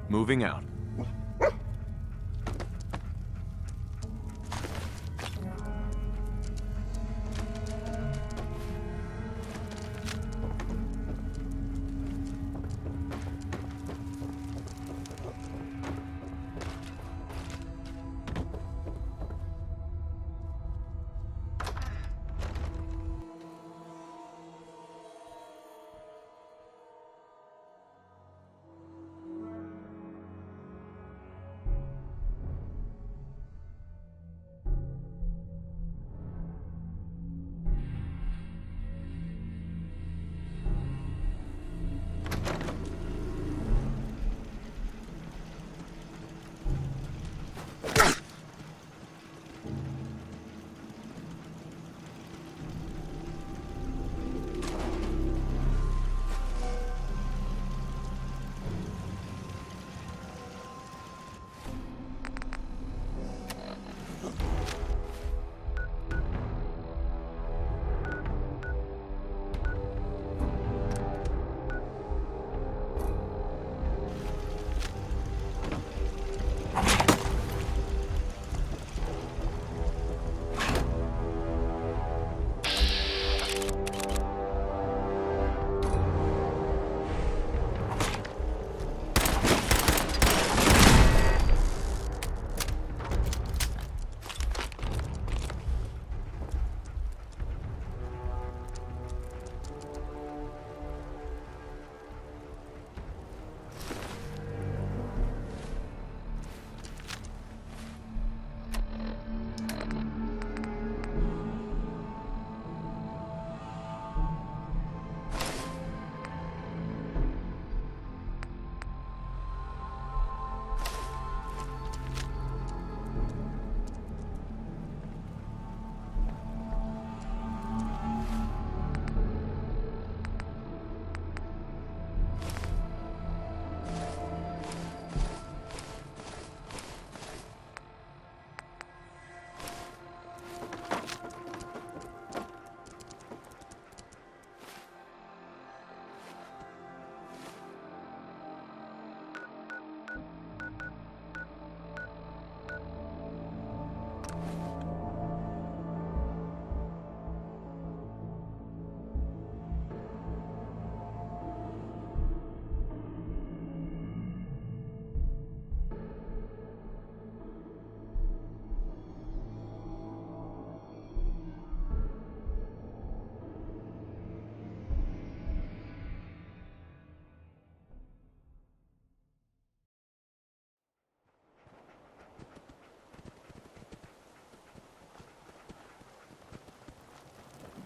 Moving out.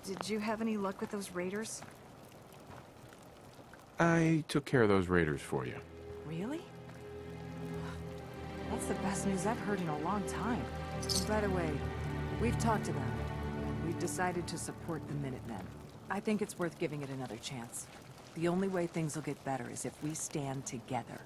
Did you have any luck with those raiders? I took care of those raiders for you. Really? That's the best news I've heard in a long time. And by the way, we've talked about it, and we've decided to support the Minutemen. I think it's worth giving it another chance. The only way things will get better is if we stand together.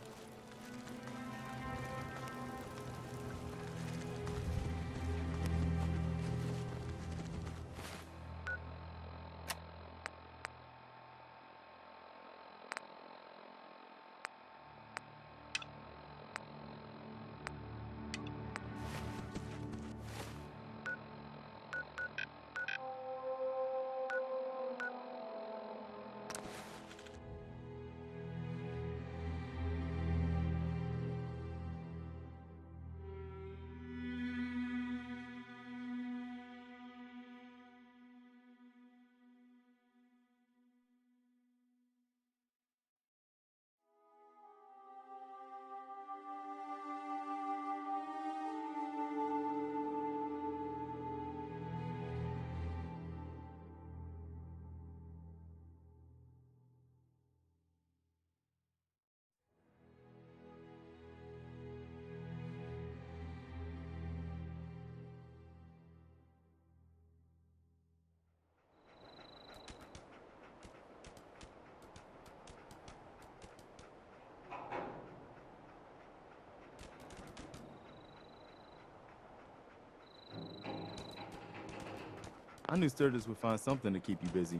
I knew Sturgis would find something to keep you busy.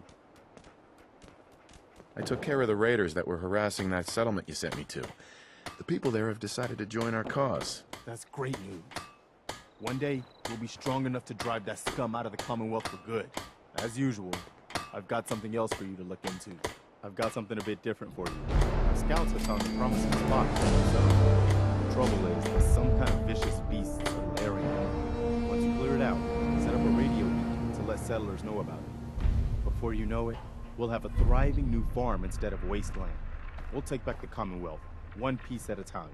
I took care of the raiders that were harassing that settlement you sent me to. The people there have decided to join our cause. That's great news. One day, we'll be strong enough to drive that scum out of the Commonwealth for good. As usual, I've got something else for you to look into. I've got something a bit different for you. The scouts have found a promising spot for the settlement. The trouble is, there's some kind of vicious beast in the little area. Once you clear it out, set up a radio beacon to let settlers know about it. Before you know it, we'll have a thriving new farm instead of wasteland. We'll take back the Commonwealth, one piece at a time.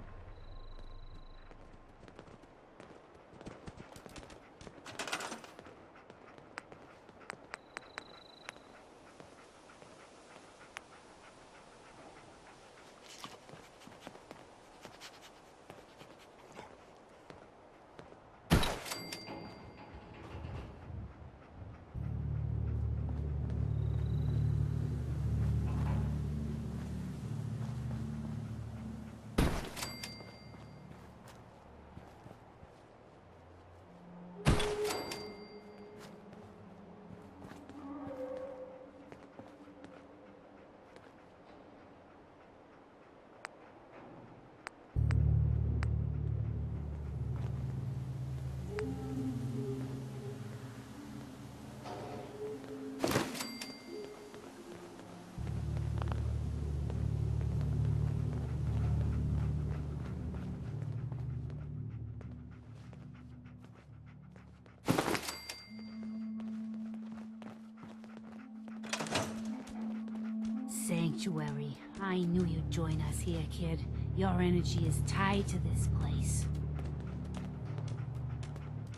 Sanctuary. I knew you'd join us here, kid. Your energy is tied to this place.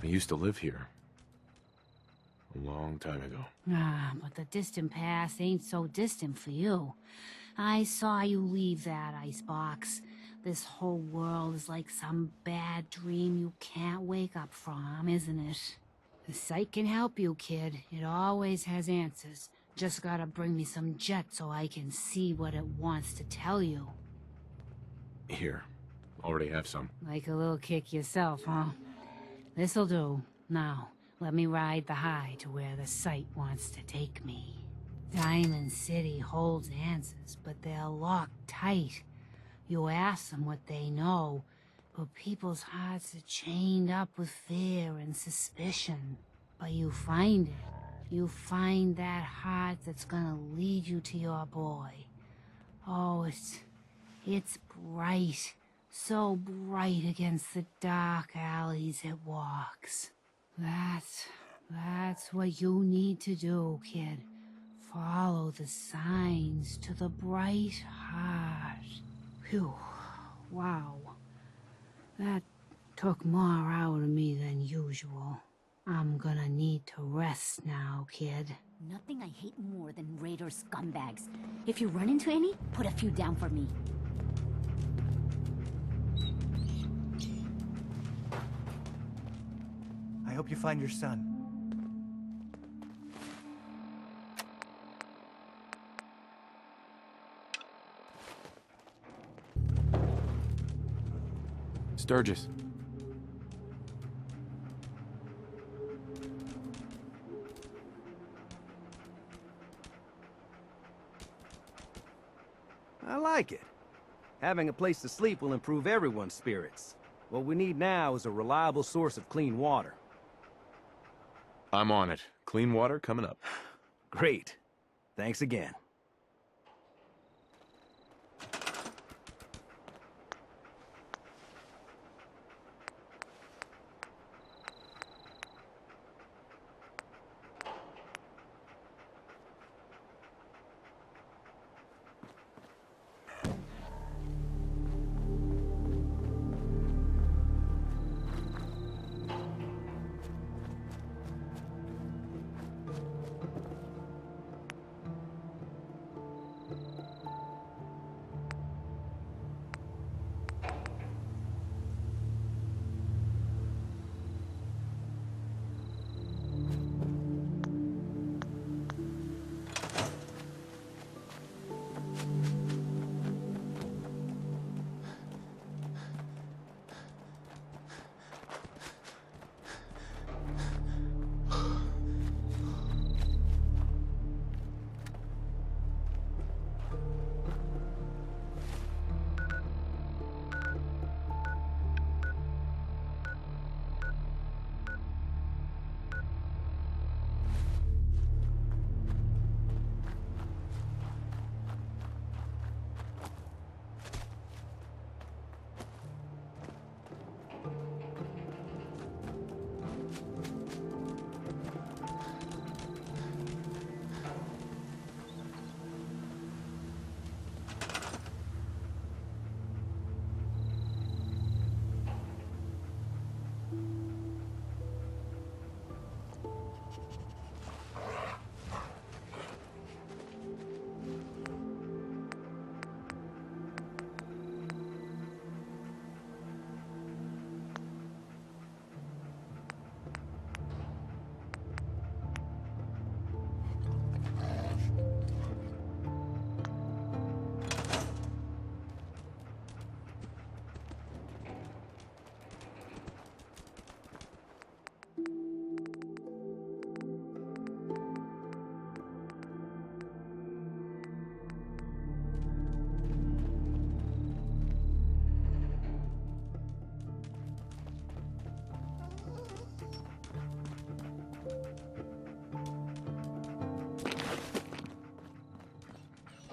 I used to live here. A long time ago. Ah, but the distant past ain't so distant for you. I saw you leave that icebox. This whole world is like some bad dream you can't wake up from, isn't it? The site can help you, kid. It always has answers. Just gotta bring me some jet so I can see what it wants to tell you. Here. Already have some. Like a little kick yourself, huh? This'll do. Now, let me ride the high to where the site wants to take me. Diamond City holds answers, but they're locked tight. You ask them what they know, but people's hearts are chained up with fear and suspicion. But you find it. You find that heart that's gonna lead you to your boy. Oh, it's bright. So bright against the dark alleys it walks. That's what you need to do, kid. Follow the signs to the bright heart. Phew. Wow. That took more out of me than usual. I'm gonna need to rest now, kid. Nothing I hate more than raider scumbags. If you run into any, put a few down for me. I hope you find your son. Sturgis. I like it. Having a place to sleep will improve everyone's spirits. What we need now is a reliable source of clean water. I'm on it. Clean water coming up. Great. Thanks again.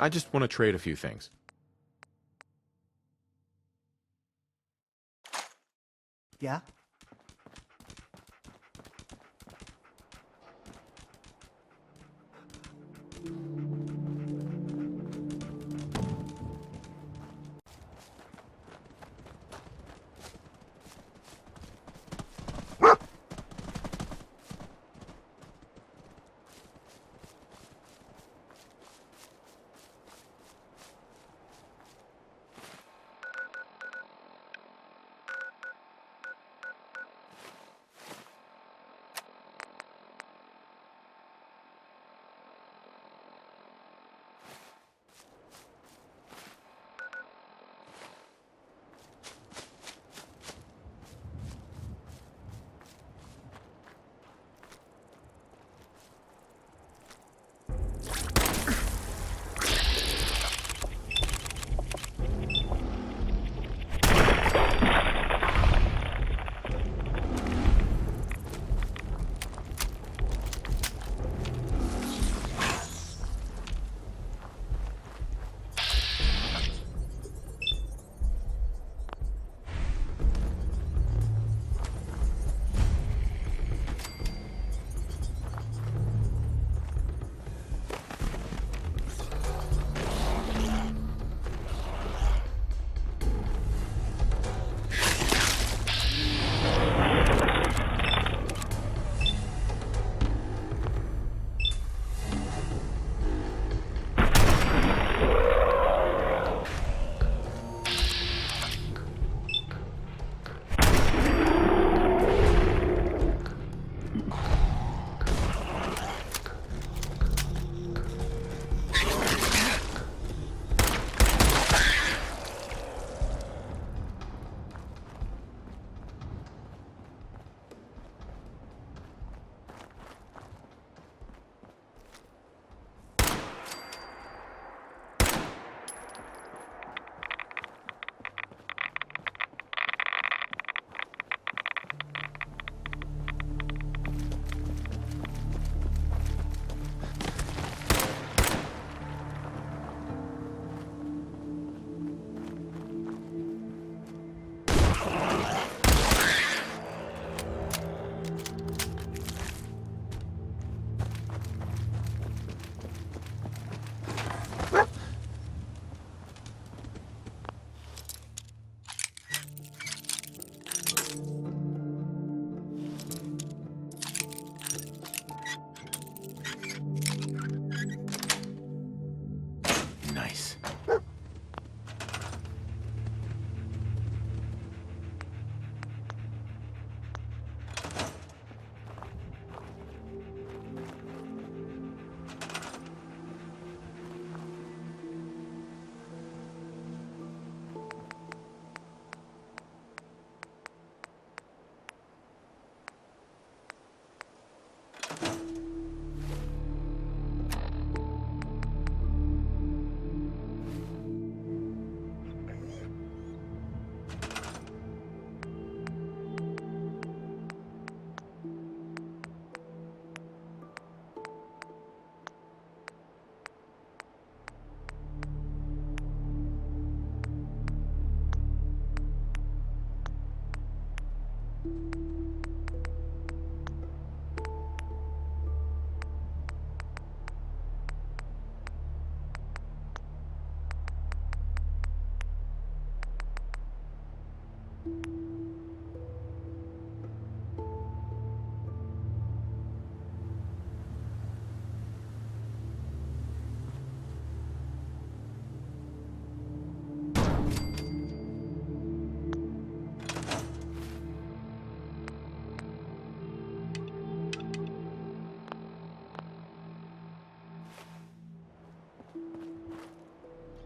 I just want to trade a few things. Yeah? Nice.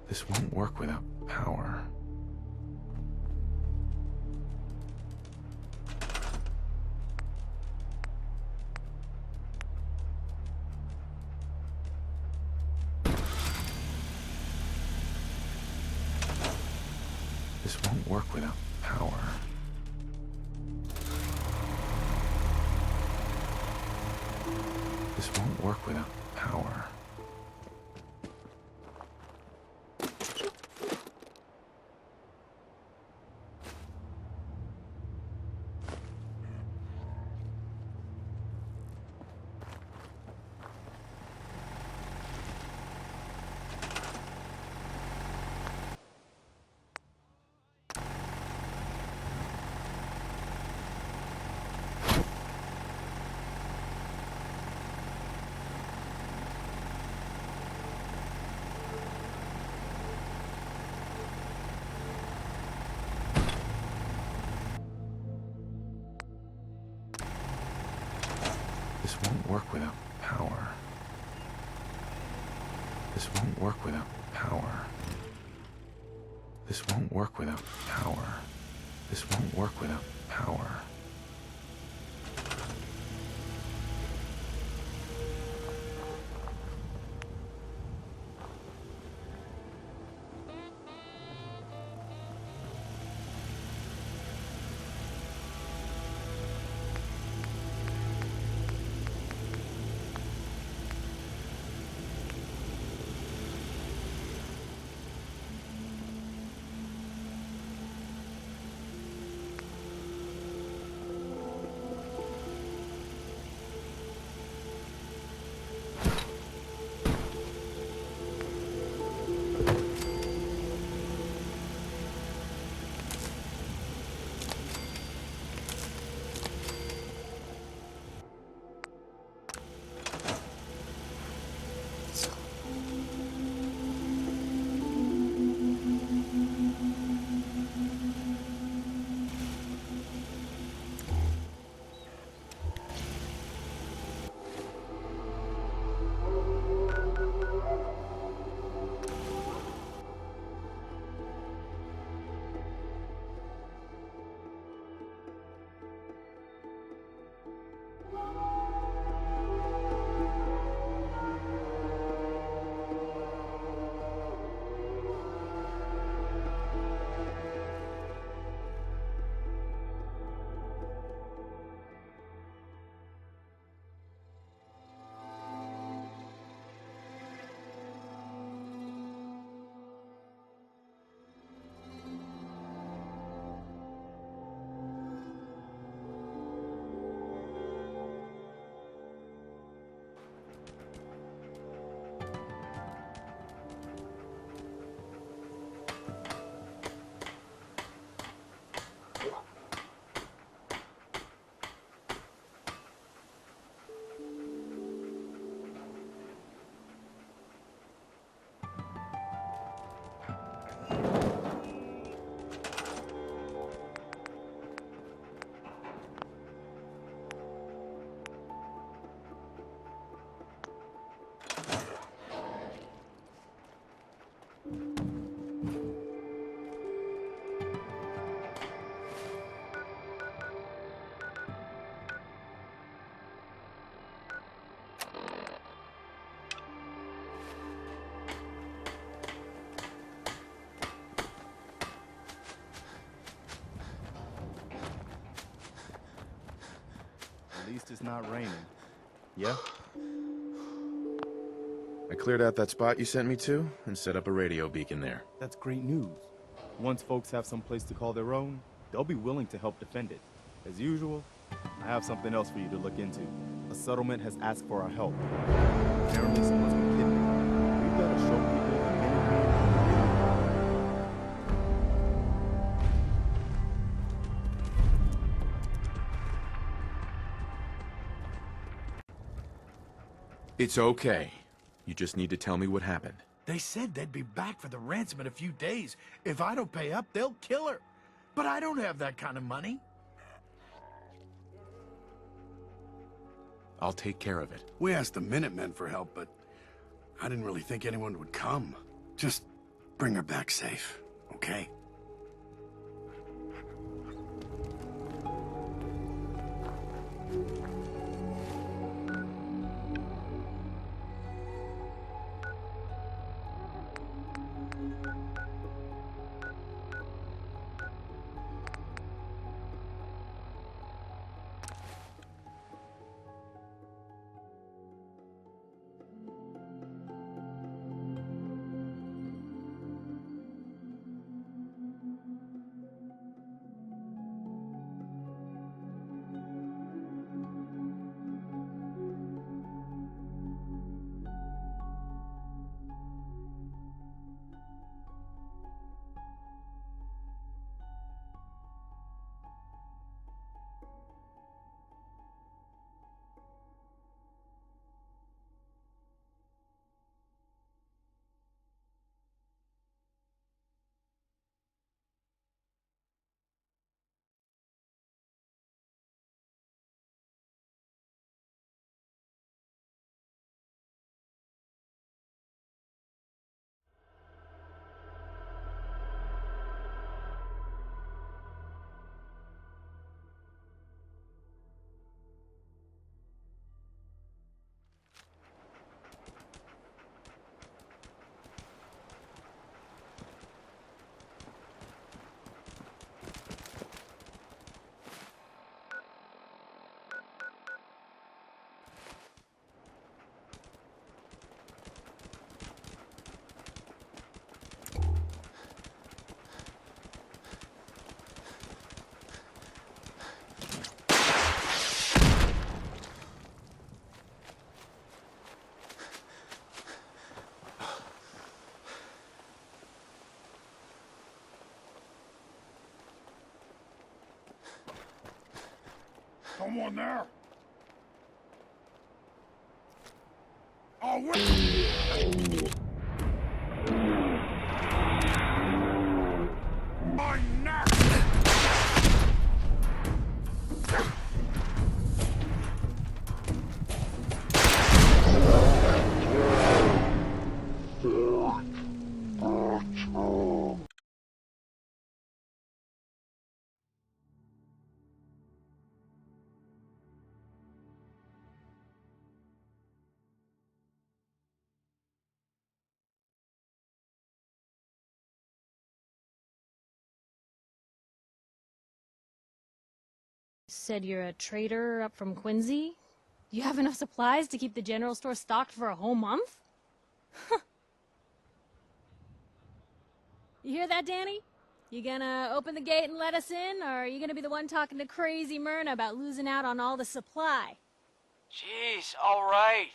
This won't work without power. This won't work without power. This won't work without power. work without power. This won't work without power. This won't work without power. This won't work without power. At least it's not raining. Yeah? I cleared out that spot you sent me to and set up a radio beacon there. That's great news. Once folks have some place to call their own, they'll be willing to help defend it. As usual, I have something else for you to look into. A settlement has asked for our help. Apparently someone's been kidnapped. We've got to show people the It's okay. You just need to tell me what happened. They said they'd be back for the ransom in a few days. If I don't pay up, they'll kill her. But I don't have that kind of money. I'll take care of it. We asked the Minutemen for help, but I didn't really think anyone would come. Just bring her back safe, okay? Someone there? Oh, wait! My neck! Said you're a trader up from Quincy? You have enough supplies to keep the general store stocked for a whole month? You hear that, Danny? You gonna open the gate and let us in, or are you gonna be the one talking to crazy Myrna about losing out on all the supply? Jeez, all right.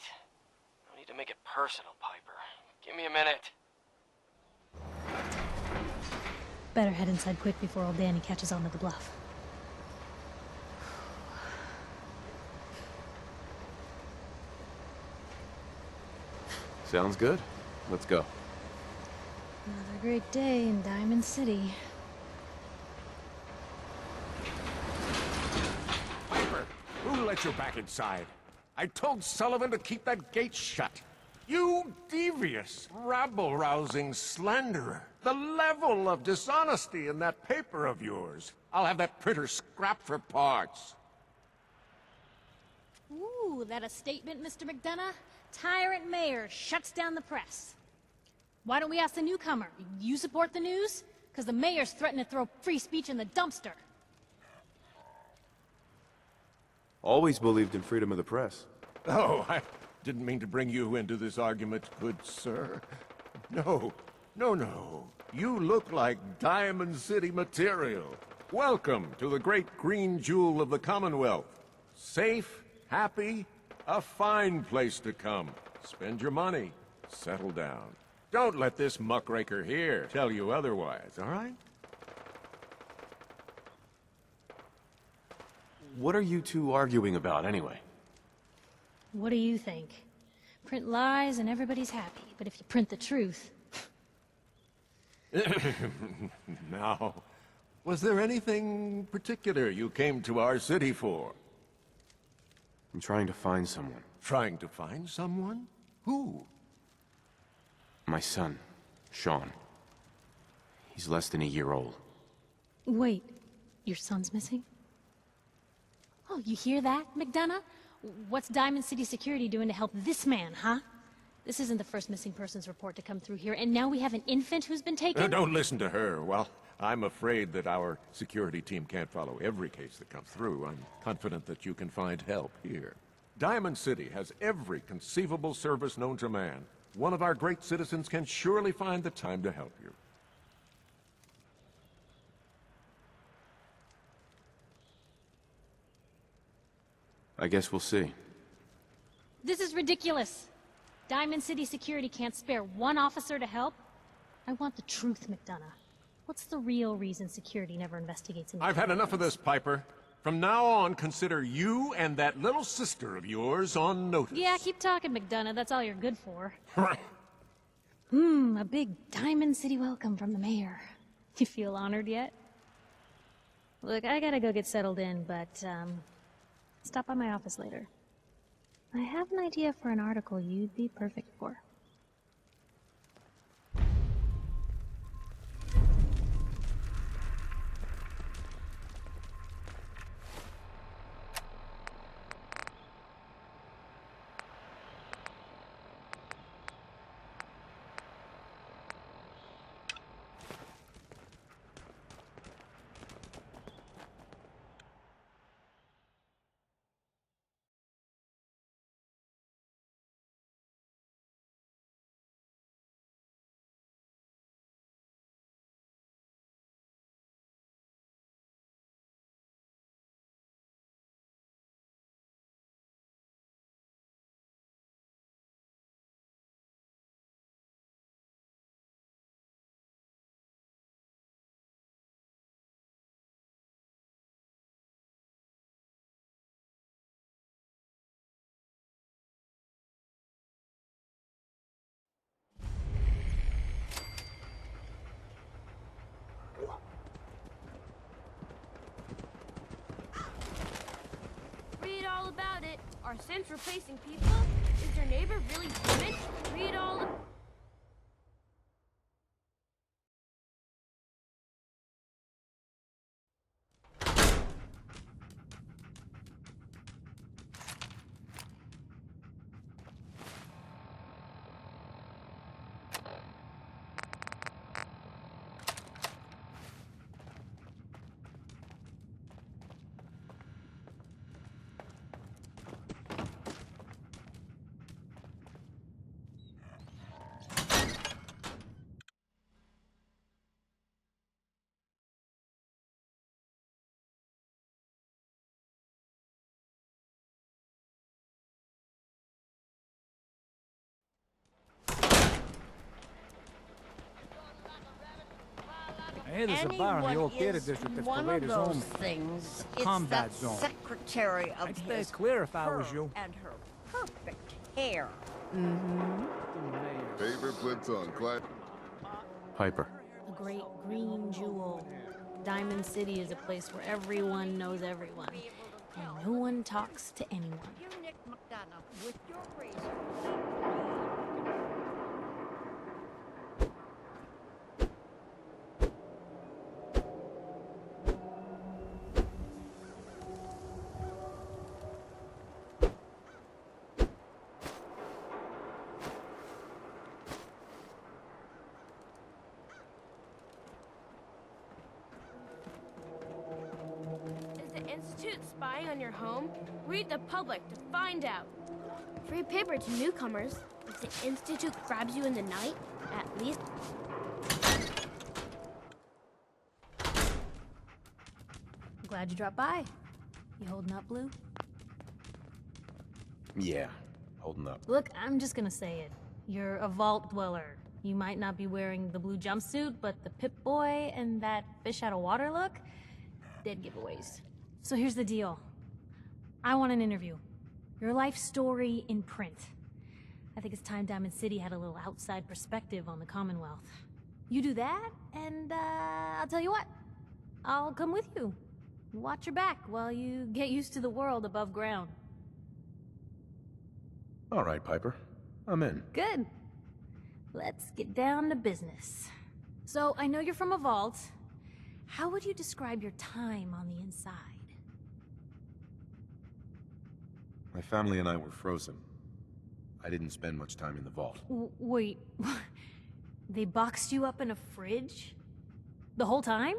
No need to make it personal, Piper. Give me a minute. Better head inside quick before old Danny catches on to the bluff. Sounds good. Let's go. Another great day in Diamond City. Piper, who let you back inside? I told Sullivan to keep that gate shut. You devious, rabble-rousing slanderer. The level of dishonesty in that paper of yours. I'll have that printer scrapped for parts. Ooh, that a statement, Mr. McDonough? Tyrant mayor shuts down the press. Why don't we ask the newcomer? You support the news? Because the mayor's threatened to throw free speech in the dumpster. Always believed in freedom of the press. Oh, I didn't mean to bring you into this argument, good sir. No, no. You look like Diamond City material. Welcome to the great green jewel of the Commonwealth. Safe, happy, a fine place to come. Spend your money. Settle down. Don't let this muckraker here tell you otherwise, all right? What are you two arguing about, anyway? What do you think? Print lies and everybody's happy, but if you print the truth... Now, was there anything particular you came to our city for? I'm trying to find someone. Trying to find someone? Who? My son, Sean. He's less than a year old. Wait, your son's missing? Oh, you hear that, McDonough? What's Diamond City Security doing to help this man, huh? This isn't the first missing persons report to come through here, and now we have an infant who's been taken? Don't listen to her. Well, I'm afraid that our security team can't follow every case that comes through. I'm confident that you can find help here. Diamond City has every conceivable service known to man. One of our great citizens can surely find the time to help you. I guess we'll see. This is ridiculous. Diamond City Security can't spare one officer to help. I want the truth, McDonough. What's the real reason security never investigates an I've had enough of this, Piper. From now on, consider you and that little sister of yours on notice. Yeah, keep talking, McDonough. That's all you're good for. A big Diamond City welcome from the mayor. You feel honored yet? Look, I gotta go get settled in, but, stop by my office later. I have an idea for an article you'd be perfect for. all about it. Are synths replacing people? Is your neighbor really human? Read all... I hear there's a bar in the old theater district that's for ladies only. Things. It's combat that zone. secretary of I'd stay his clear if I was her you. and her perfect hair. Favorite flips on Clyde. Piper. A great green jewel. Diamond City is a place where everyone knows everyone. And no one talks to anyone. You, Nick McDonough, with your razor. Institute spying on your home? Read the public to find out. Free paper to newcomers. If the Institute grabs you in the night, at least... Glad you dropped by. You holding up, Blue? Yeah, holding up. Look, I'm just gonna say it. You're a vault dweller. You might not be wearing the blue jumpsuit, but the Pip-Boy and that fish out of water look? Dead giveaways. So here's the deal. I want an interview. Your life story in print. I think it's time Diamond City had a little outside perspective on the Commonwealth. You do that, and I'll tell you what. I'll come with you. Watch your back while you get used to the world above ground. All right, Piper. I'm in. Good. Let's get down to business. So, I know you're from a vault. How would you describe your time on the inside? My family and I were frozen. I didn't spend much time in the vault. Wait, they boxed you up in a fridge? The whole time?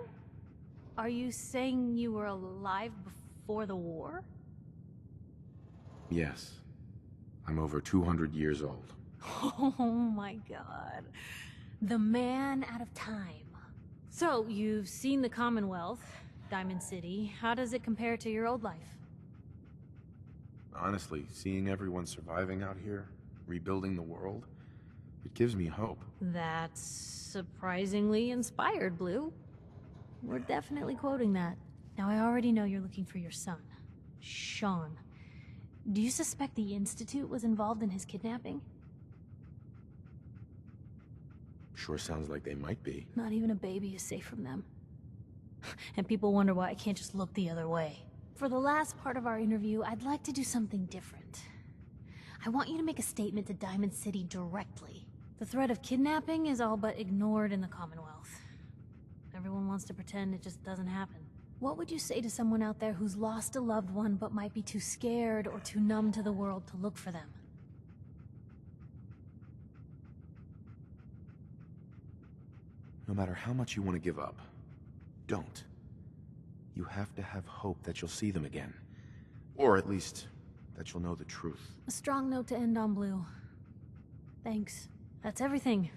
Are you saying you were alive before the war? Yes. I'm over 200 years old. Oh my god. The man out of time. So, you've seen the Commonwealth, Diamond City. How does it compare to your old life? Honestly, seeing everyone surviving out here, rebuilding the world, it gives me hope. That's surprisingly inspired, Blue. We're definitely quoting that. Now, I already know you're looking for your son, Sean. Do you suspect the Institute was involved in his kidnapping? Sure sounds like they might be. Not even a baby is safe from them. And people wonder why I can't just look the other way. For the last part of our interview, I'd like to do something different. I want you to make a statement to Diamond City directly. The threat of kidnapping is all but ignored in the Commonwealth. Everyone wants to pretend it just doesn't happen. What would you say to someone out there who's lost a loved one but might be too scared or too numb to the world to look for them? No matter how much you want to give up, don't. You have to have hope that you'll see them again. Or at least, that you'll know the truth. A strong note to end on, Blue. Thanks. That's everything.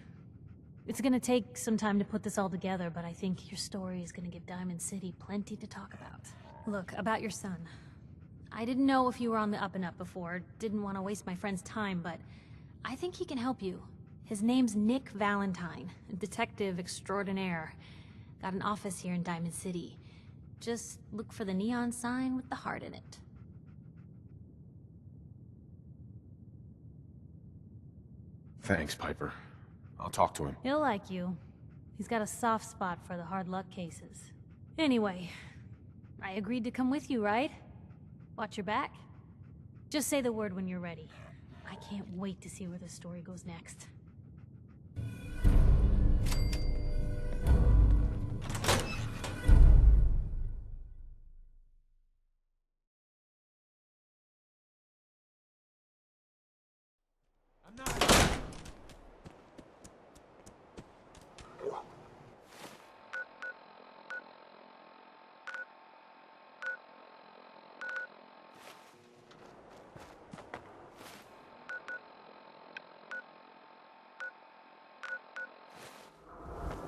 It's gonna take some time to put this all together, but I think your story is gonna give Diamond City plenty to talk about. Look, about your son. I didn't know if you were on the up and up before, didn't want to waste my friend's time, but I think he can help you. His name's Nick Valentine, a detective extraordinaire. Got an office here in Diamond City. Just look for the neon sign with the heart in it. Thanks, Piper. I'll talk to him. He'll like you. He's got a soft spot for the hard luck cases. Anyway, I agreed to come with you, right? Watch your back. Just say the word when you're ready. I can't wait to see where the story goes next.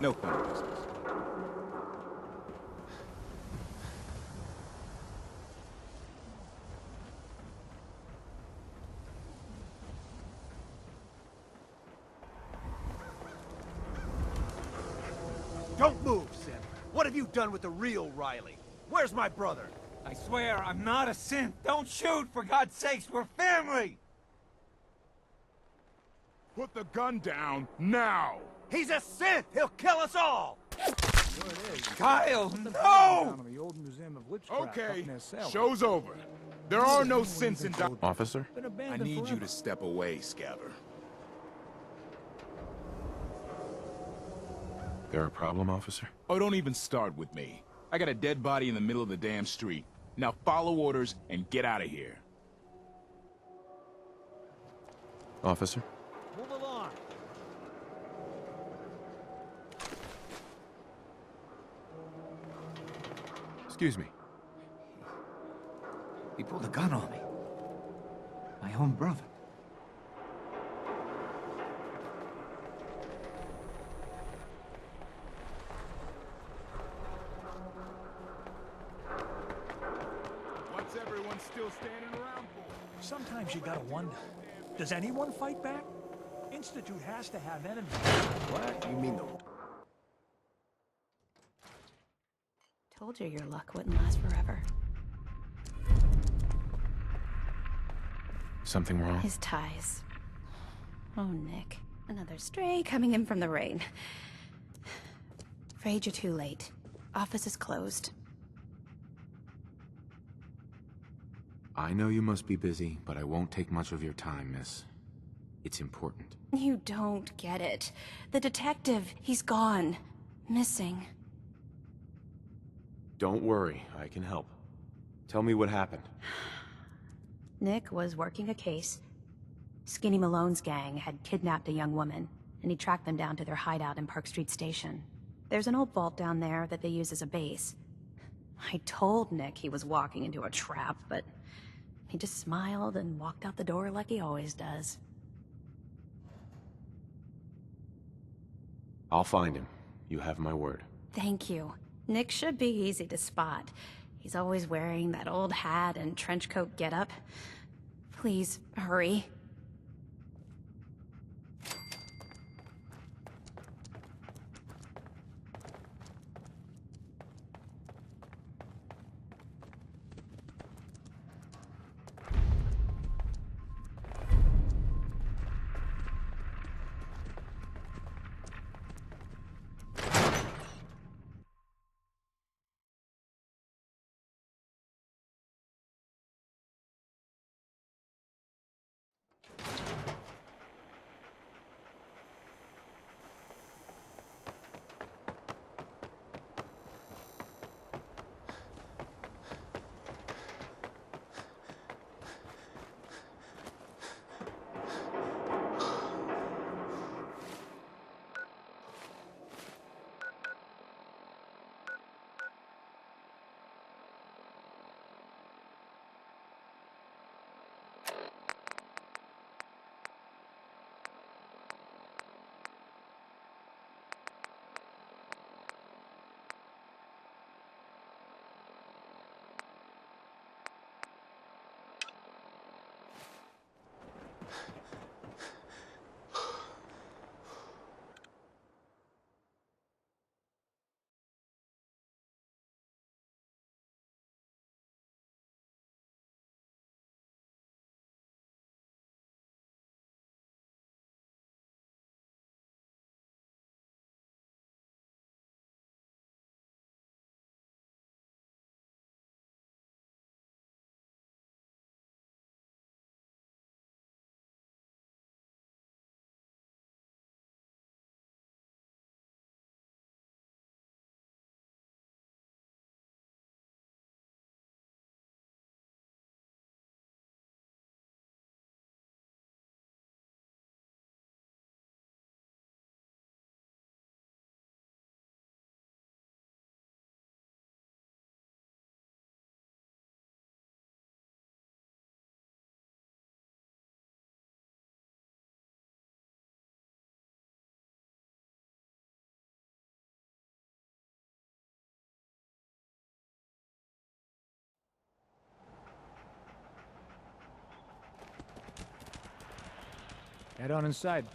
No funny business. Don't move, Sim. What have you done with the real Riley? Where's my brother? I swear I'm not a synth. Don't shoot, for God's sakes. We're family. Put the gun down now! He's a synth! He'll kill us all! Kyle, no! Okay, show's over. There are no synths in Officer? I need you to step away, Scabber. There a problem, officer? Oh, don't even start with me. I got a dead body in the middle of the damn street. Now follow orders and get out of here. Officer? Move along. Excuse me. He pulled a gun on me. My own brother. What's everyone still standing around for? Sometimes you gotta wonder, does anyone fight back? Institute has to have enemies. What? You mean the... Told you your luck wouldn't last forever. Something wrong? His ties. Oh, Nick. Another stray coming in from the rain. Afraid you're too late. Office is closed. I know you must be busy, but I won't take much of your time, miss. It's important. You don't get it. The detective, he's gone. Missing. Don't worry, I can help. Tell me what happened. Nick was working a case. Skinny Malone's gang had kidnapped a young woman, and he tracked them down to their hideout in Park Street Station. There's an old vault down there that they use as a base. I told Nick he was walking into a trap, but he just smiled and walked out the door like he always does. I'll find him. You have my word. Thank you. Nick should be easy to spot. He's always wearing that old hat and trench coat getup. Please, hurry. Head on inside.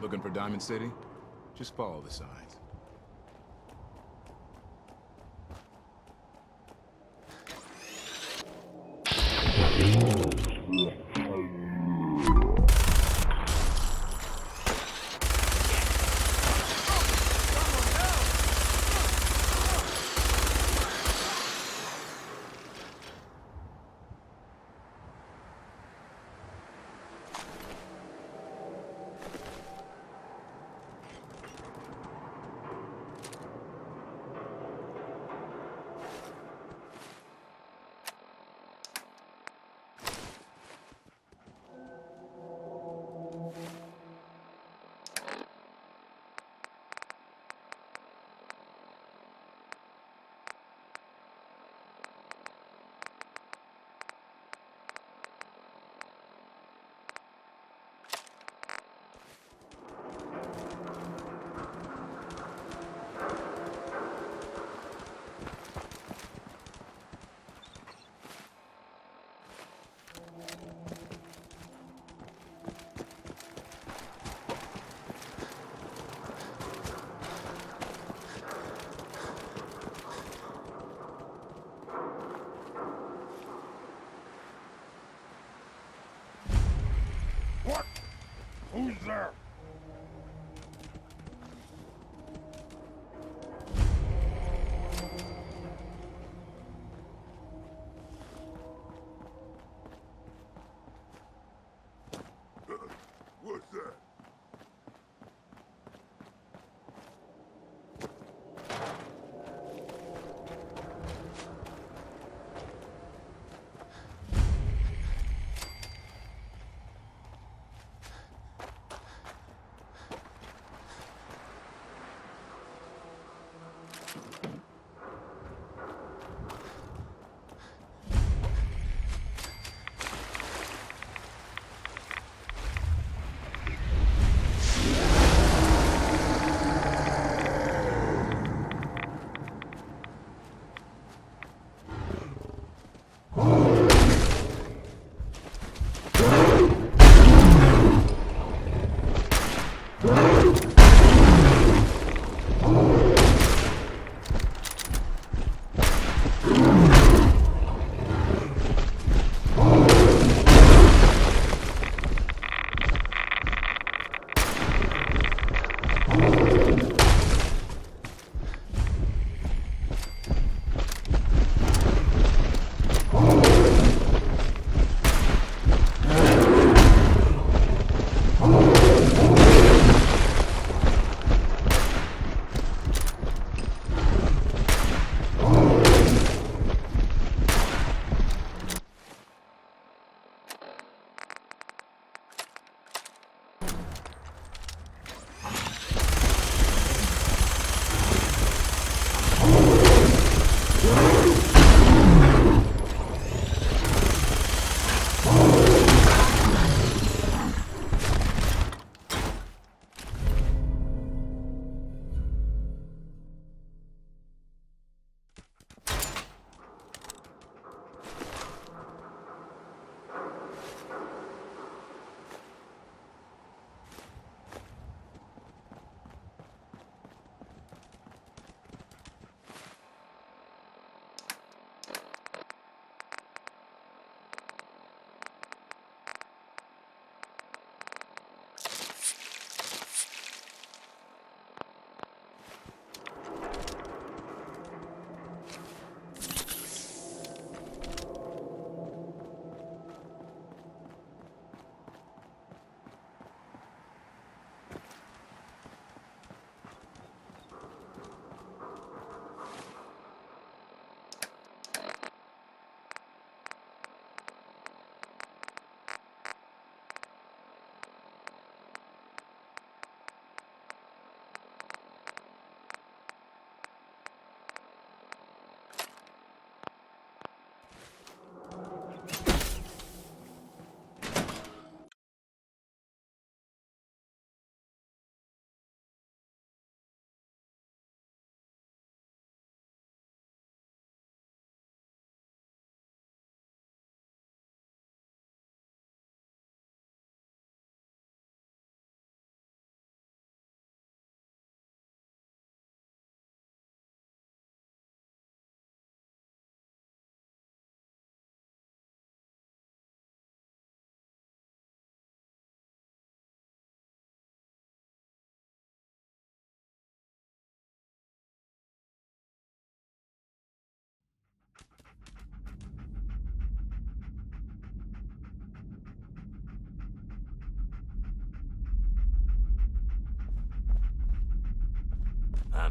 Looking for Diamond City? Just follow the signs.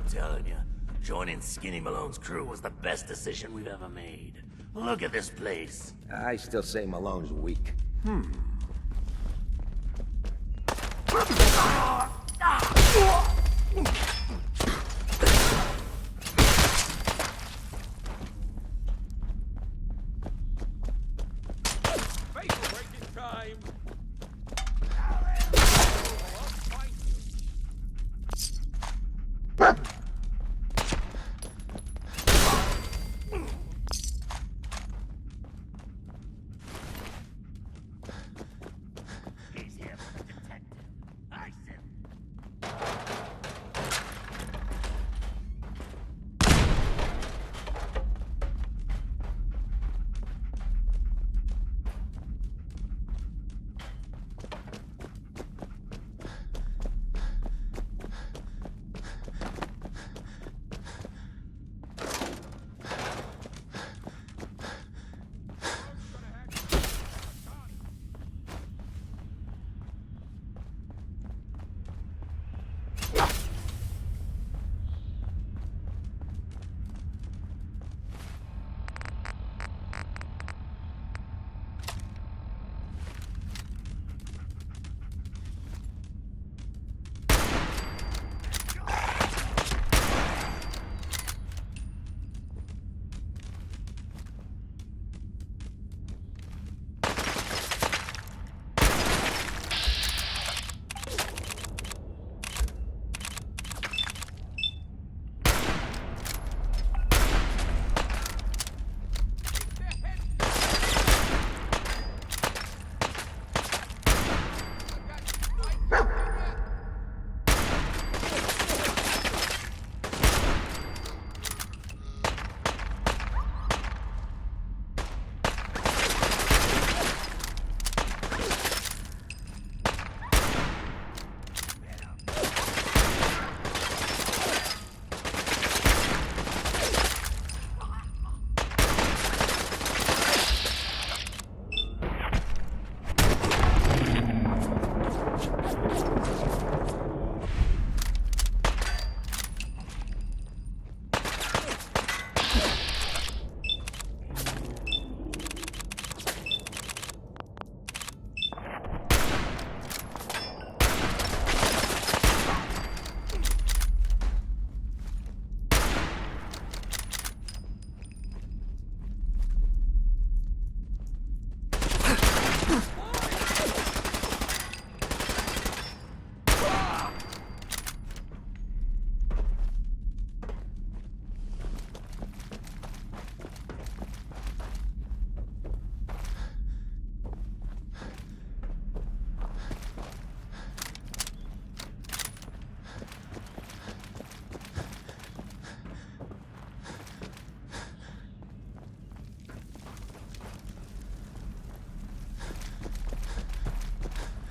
I'm telling you, joining Skinny Malone's crew was the best decision we've ever made. Look at this place. I still say Malone's weak.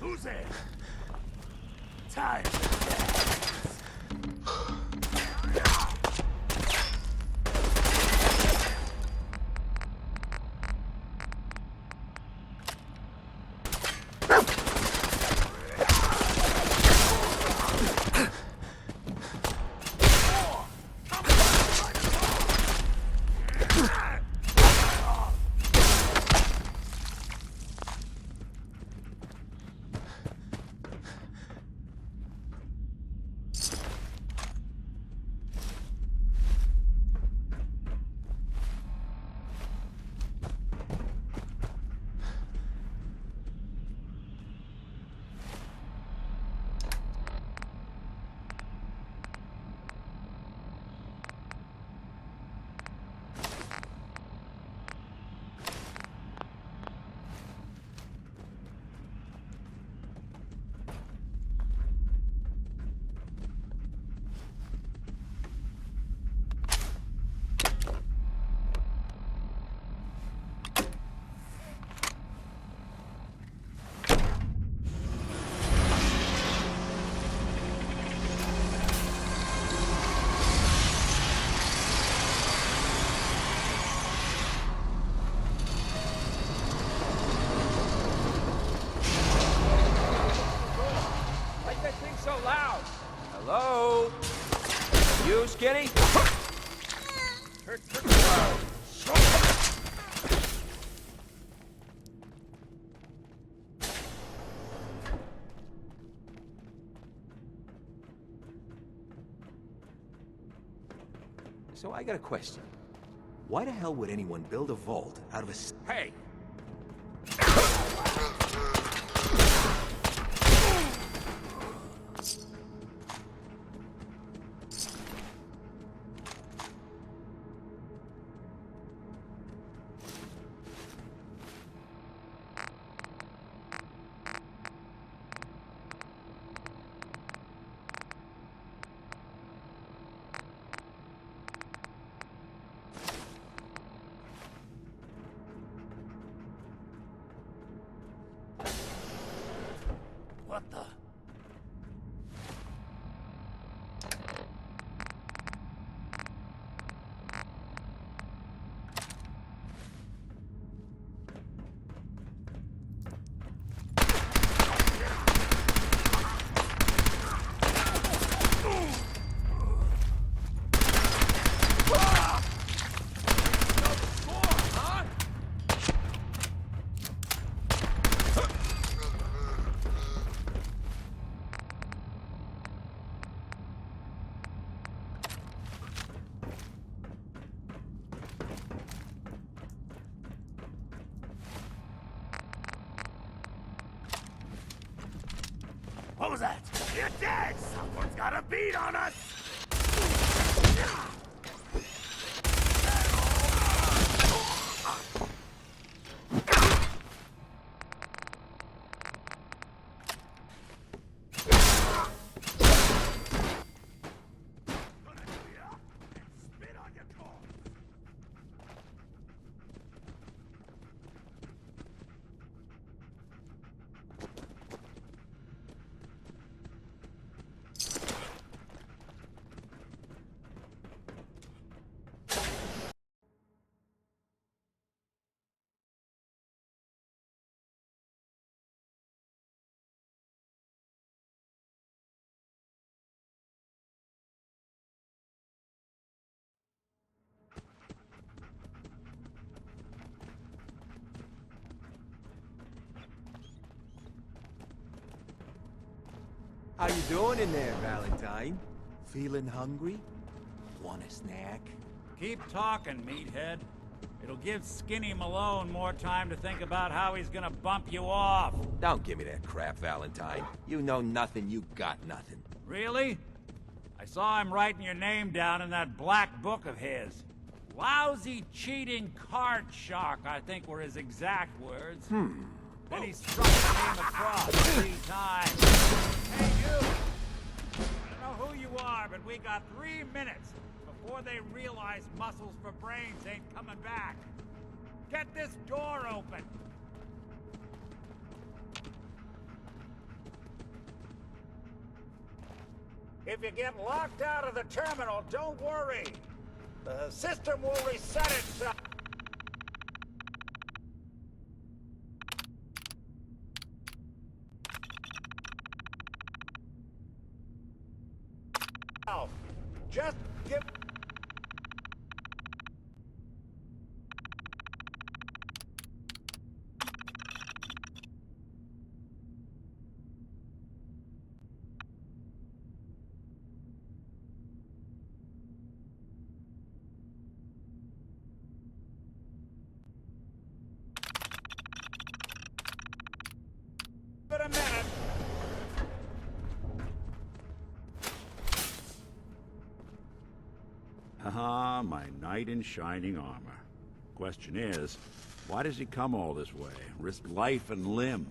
Who's there? Time. Skinny? So I got a question. Why the hell would anyone build a vault out of a... Hey! What the? What was that? You're dead! Someone's got a beat on us! How you doing in there, Valentine? Feeling hungry? Want a snack? Keep talking, meathead. It'll give Skinny Malone more time to think about how he's gonna bump you off. Don't give me that crap, Valentine. You know nothing, you got nothing. Really? I saw him writing your name down in that black book of his. Lousy, cheating card shark, I think were his exact words. Then he struck the name across 3 times. Hey, you! I don't know who you are, but we got 3 minutes before they realize muscles for brains ain't coming back. Get this door open! If you get locked out of the terminal, don't worry. The system will reset itself. Just give... it a minute. Ah, my knight in shining armor. Question is, why does he come all this way? Risk life and limb?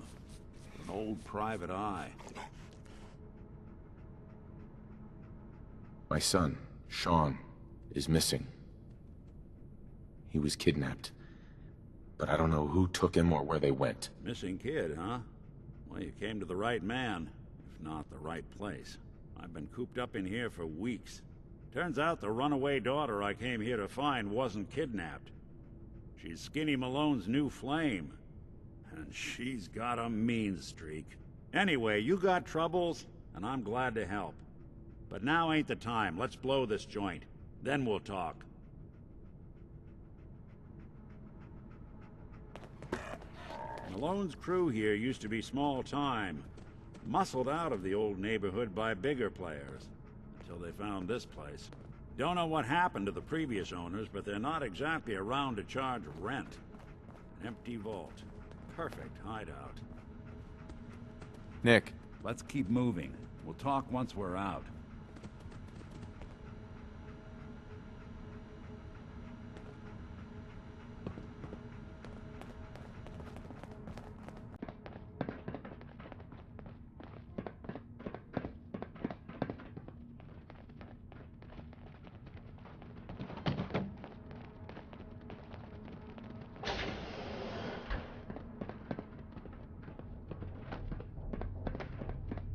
An old private eye. My son, Sean, is missing. He was kidnapped. But I don't know who took him or where they went. Missing kid, huh? Well, you came to the right man, if not the right place. I've been cooped up in here for weeks. Turns out the runaway daughter I came here to find wasn't kidnapped. She's Skinny Malone's new flame. And she's got a mean streak. Anyway, you got troubles, and I'm glad to help. But now ain't the time. Let's blow this joint. Then we'll talk. Malone's crew here used to be small time. Muscled out of the old neighborhood by bigger players. Until they found this place. Don't know what happened to the previous owners, but they're not exactly around to charge rent. An empty vault. Perfect hideout. Nick. Let's keep moving. We'll talk once we're out.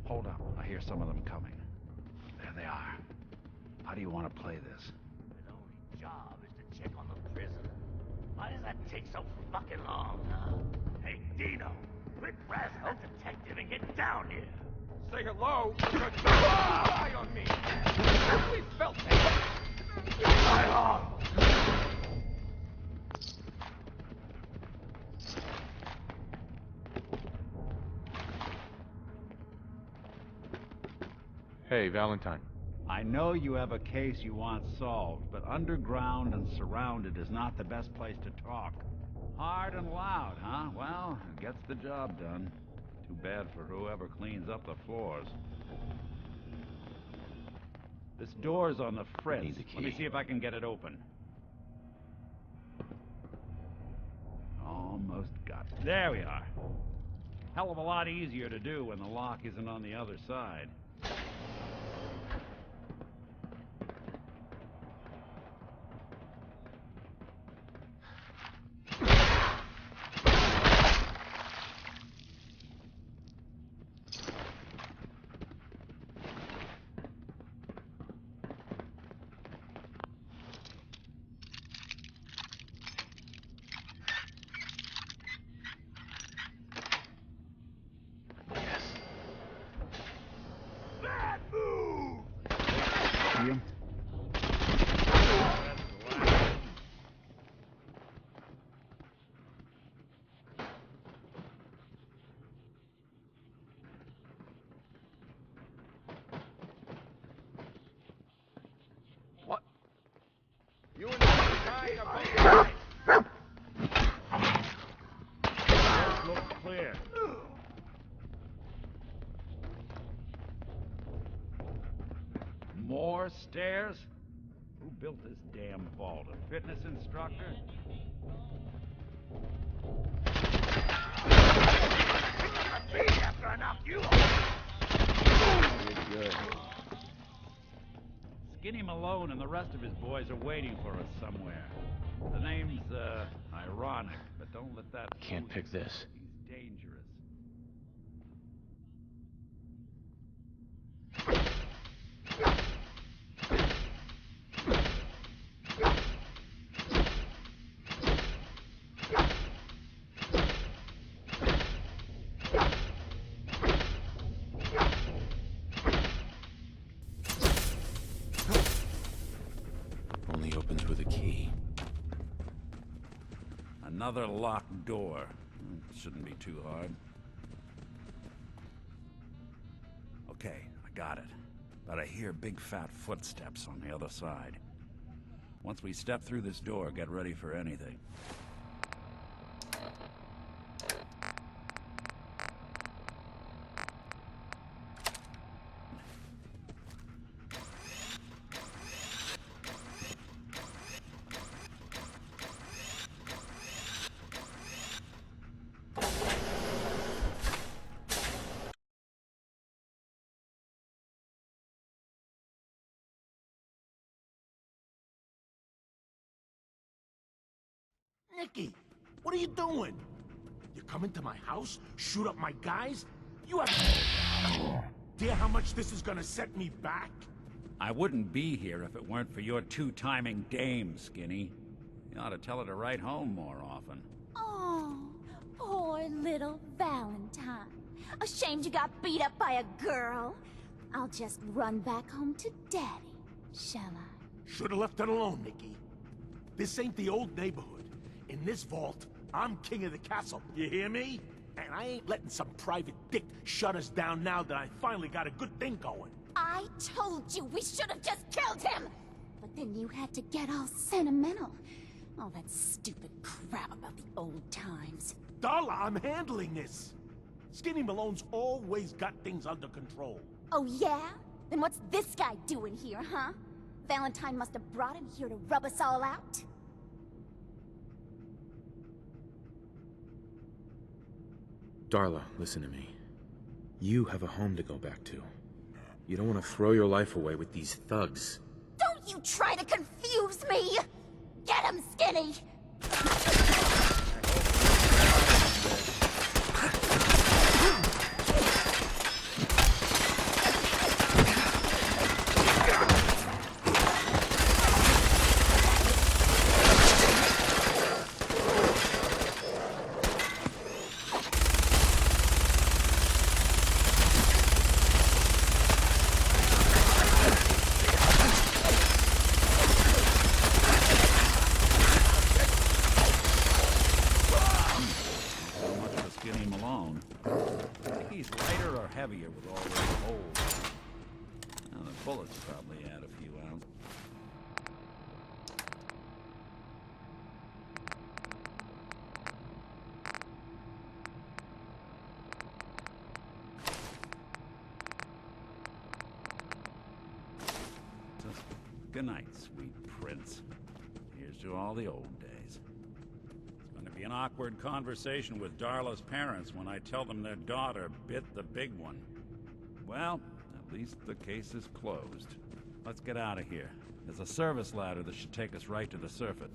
Hold up. I hear some of them coming. There they are. How do you want to play this? My only job is to check on the prisoner. Why does that take so fucking long, huh? Hey, Dino, quit razzing that detective and get down here. Say hello. Eye on me. We felt it. Right on. Hey, Valentine. I know you have a case you want solved, but underground and surrounded is not the best place to talk. Hard and loud, huh? Well, it gets the job done. Too bad for whoever cleans up the floors. This door's on the fritz. Let me see if I can get it open. Almost got it. There we are. Hell of a lot easier to do when the lock isn't on the other side. What? You and the guy are both... Looks clear. More stairs? Who built this damn vault? A fitness instructor? After I knock you You're good. Skinny Malone and the rest of his boys are waiting for us somewhere. The name's, ironic, but don't let that... Can't pick this. He's dangerous. Only opens with a key. Another locked door. Shouldn't be too hard. Okay, I got it. But I hear big fat footsteps on the other side. Once we step through this door, get ready for anything. Nicky, what are you doing? You come into my house, shoot up my guys? You have... Idea how much this is gonna set me back? I wouldn't be here if it weren't for your two-timing dame, Skinny. You ought to tell her to write home more often. Oh, poor little Valentine. Ashamed you got beat up by a girl? I'll just run back home to Daddy, shall I? Should've left it alone, Nikki. This ain't the old neighborhood. In this vault, I'm king of the castle. You hear me? And I ain't letting some private dick shut us down now that I finally got a good thing going. I told you we should have just killed him! But then you had to get all sentimental. All that stupid crap about the old times. Darla, I'm handling this. Skinny Malone's always got things under control. Oh yeah? Then what's this guy doing here, huh? Valentine must have brought him here to rub us all out? Darla, listen to me. You have a home to go back to. You don't want to throw your life away with these thugs. Don't you try to confuse me! Get him, Skinny! Heavier with all those holes. Now the bullets probably add a few ounces. Good night, sweet prince. Here's to all the old days. It's going to be an awkward conversation with Darla's parents when I tell them their daughter bit the big one. Well, at least the case is closed. Let's get out of here. There's a service ladder that should take us right to the surface.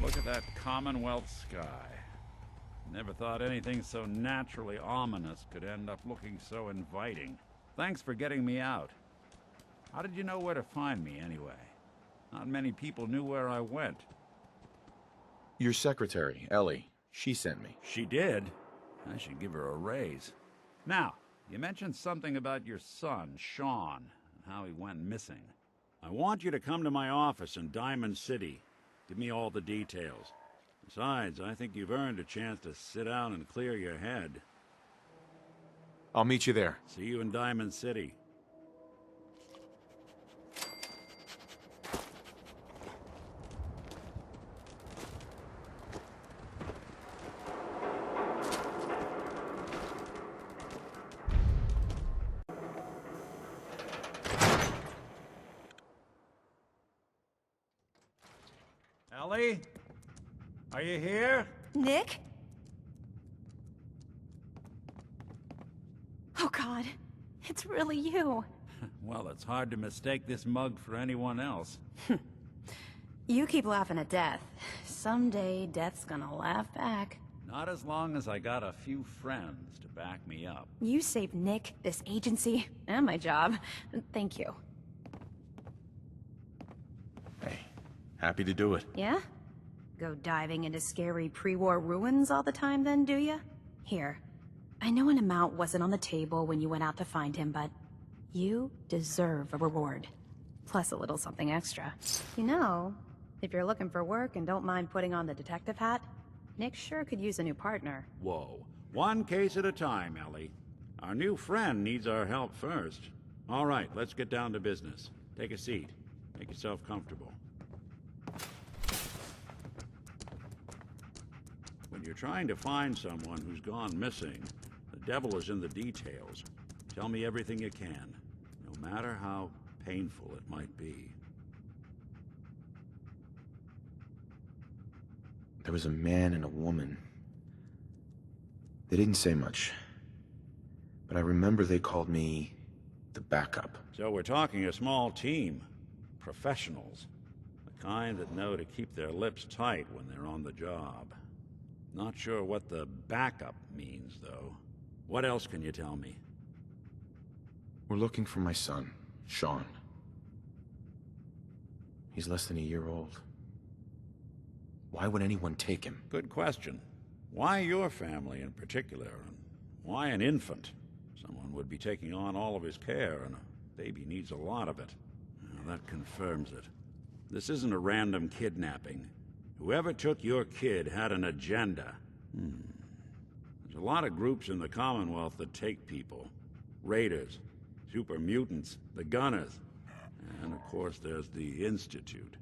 Look at that Commonwealth sky. Never thought anything so naturally ominous could end up looking so inviting. Thanks for getting me out. How did you know where to find me, anyway? Not many people knew where I went. Your secretary, Ellie, she sent me. She did? I should give her a raise. Now, you mentioned something about your son, Sean, and how he went missing. I want you to come to my office in Diamond City. Give me all the details. Besides, I think you've earned a chance to sit down and clear your head. I'll meet you there. See you in Diamond City. Ellie? Are you here? Nick? Oh God, it's really you. Well, it's hard to mistake this mug for anyone else. You keep laughing at death. Someday, death's gonna laugh back. Not as long as I got a few friends to back me up. You saved Nick, this agency, and my job. Thank you. Hey, happy to do it. Yeah? Go diving into scary pre-war ruins all the time then, do ya? Here, I know an amount wasn't on the table when you went out to find him, but you deserve a reward. Plus a little something extra. You know, if you're looking for work and don't mind putting on the detective hat, Nick sure could use a new partner. Whoa. One case at a time, Ellie. Our new friend needs our help first. All right, let's get down to business. Take a seat. Make yourself comfortable. When you're trying to find someone who's gone missing, the devil is in the details. Tell me everything you can, no matter how painful it might be. There was a man and a woman. They didn't say much, but I remember they called me the backup. So we're talking a small team. Professionals. The kind that know to keep their lips tight when they're on the job. Not sure what the backup means, though. What else can you tell me? We're looking for my son, Sean. He's less than a year old. Why would anyone take him? Good question. Why your family in particular? And why an infant? Someone would be taking on all of his care, and a baby needs a lot of it. Well, that confirms it. This isn't a random kidnapping. Whoever took your kid had an agenda. There's a lot of groups in the Commonwealth that take people. Raiders, super mutants, the Gunners, and of course there's the Institute.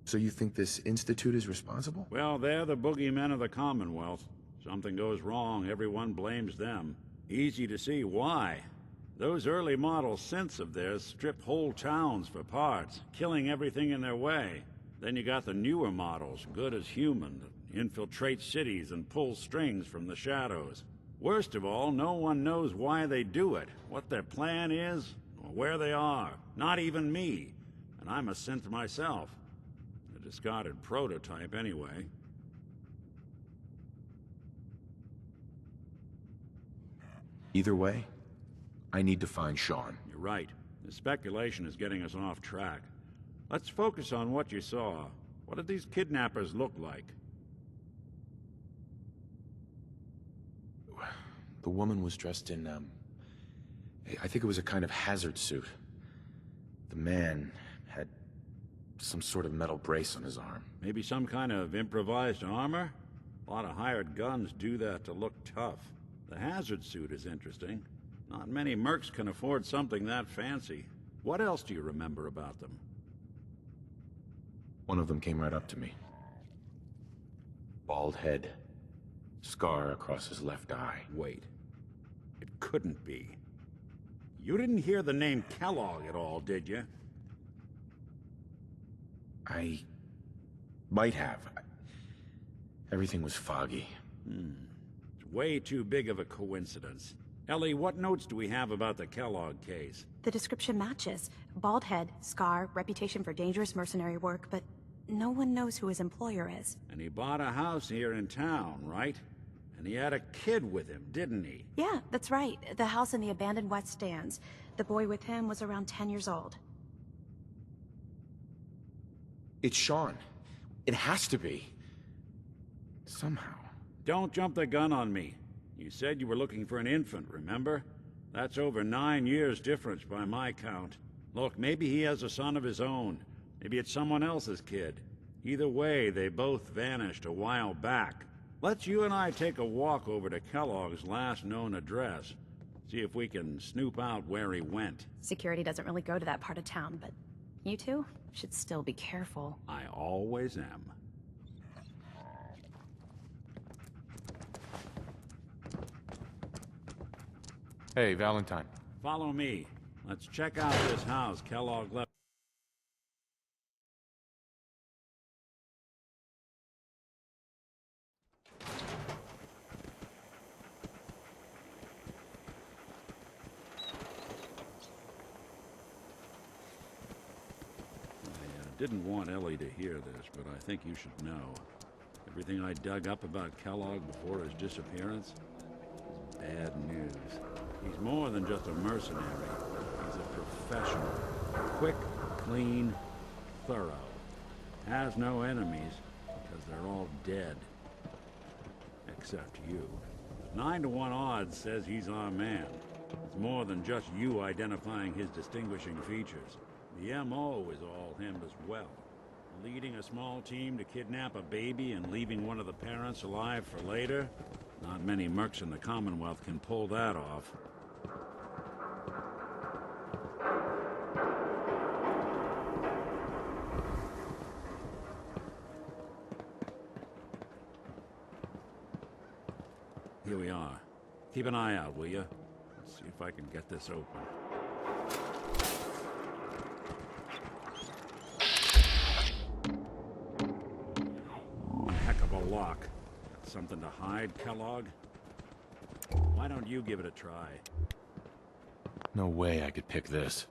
So you think this Institute is responsible? Well, they're the boogeymen of the Commonwealth. Something goes wrong, everyone blames them. Easy to see why. Those early model synths of theirs strip whole towns for parts, killing everything in their way. Then you got the newer models, good as human, that infiltrate cities and pull strings from the shadows. Worst of all, no one knows why they do it, what their plan is, or where they are. Not even me. And I'm a synth myself. A discarded prototype, anyway. Either way, I need to find Sean. You're right. The speculation is getting us off track. Let's focus on what you saw. What did these kidnappers look like? The woman was dressed in, I think it was a kind of hazard suit. The man had some sort of metal brace on his arm. Maybe some kind of improvised armor? A lot of hired guns do that to look tough. The hazard suit is interesting. Not many mercs can afford something that fancy. What else do you remember about them? One of them came right up to me. Bald head. Scar across his left eye. Wait. It couldn't be. You didn't hear the name Kellogg at all, did you? I might have. Everything was foggy. It's way too big of a coincidence. Ellie, what notes do we have about the Kellogg case? The description matches. Bald head, scar, reputation for dangerous mercenary work, but no one knows who his employer is. And he bought a house here in town, right? And he had a kid with him, didn't he? Yeah, that's right. The house in the abandoned West Stands. The boy with him was around 10 years old. It's Sean. It has to be. Somehow. Don't jump the gun on me. You said you were looking for an infant, remember? That's over 9 years difference by my count. Look, maybe he has a son of his own. Maybe it's someone else's kid. Either way, they both vanished a while back. Let's you and I take a walk over to Kellogg's last known address. See if we can snoop out where he went. Security doesn't really go to that part of town, but you two should still be careful. I always am. Hey, Valentine. Follow me. Let's check out this house Kellogg left. I didn't want Ellie to hear this, but I think you should know. Everything I dug up about Kellogg before his disappearance is bad news. He's more than just a mercenary. He's a professional. Quick, clean, thorough. Has no enemies because they're all dead. Except you. 9 to 1 odds says he's our man. It's more than just you identifying his distinguishing features. The M.O. is all him as well. Leading a small team to kidnap a baby and leaving one of the parents alive for later? Not many mercs in the Commonwealth can pull that off. Here we are. Keep an eye out, will you? Let's see if I can get this open. Heck of a lock. Something to hide, Kellogg? Why don't you give it a try? No way I could pick this.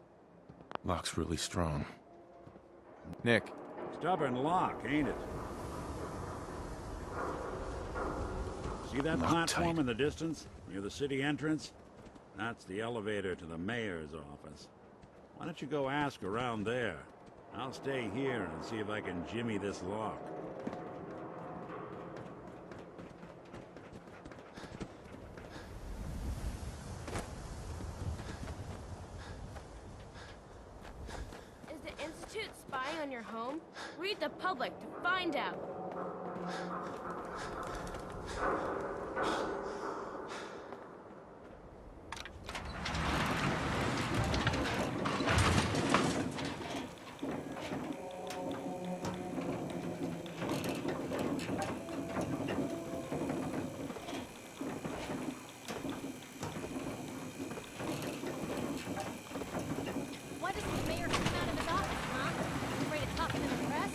Lock's really strong. Nick. Stubborn lock, ain't it? See that Lock platform tight. in the distance, near the city entrance? That's the elevator to the mayor's office. Why don't you go ask around there? I'll stay here and see if I can jimmy this lock. Is the Institute spying on your home? Read the public to find out. Why doesn't the mayor come out of his office, huh? Afraid of talking to the press?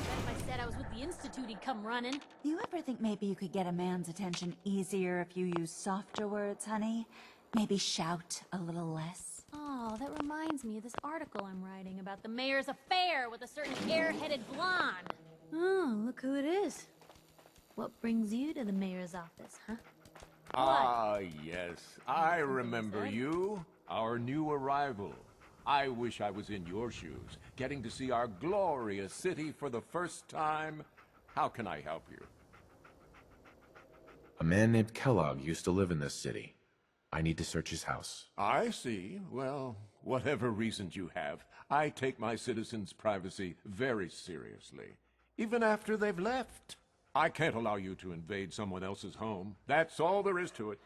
Bet if I said I was with the Institute, he'd come running. You ever think maybe you could get a man's attention easier if you use softer words, honey? Maybe shout a little less? Oh, that reminds me of this article I'm writing about the mayor's affair with a certain airheaded blonde. Oh, look who it is. What brings you to the mayor's office, huh? Ah, yes. I remember you. Our new arrival. I wish I was in your shoes, getting to see our glorious city for the first time. How can I help you? A man named Kellogg used to live in this city. I need to search his house. I see. Well, whatever reasons you have, I take my citizens' privacy very seriously. Even after they've left. I can't allow you to invade someone else's home. That's all there is to it.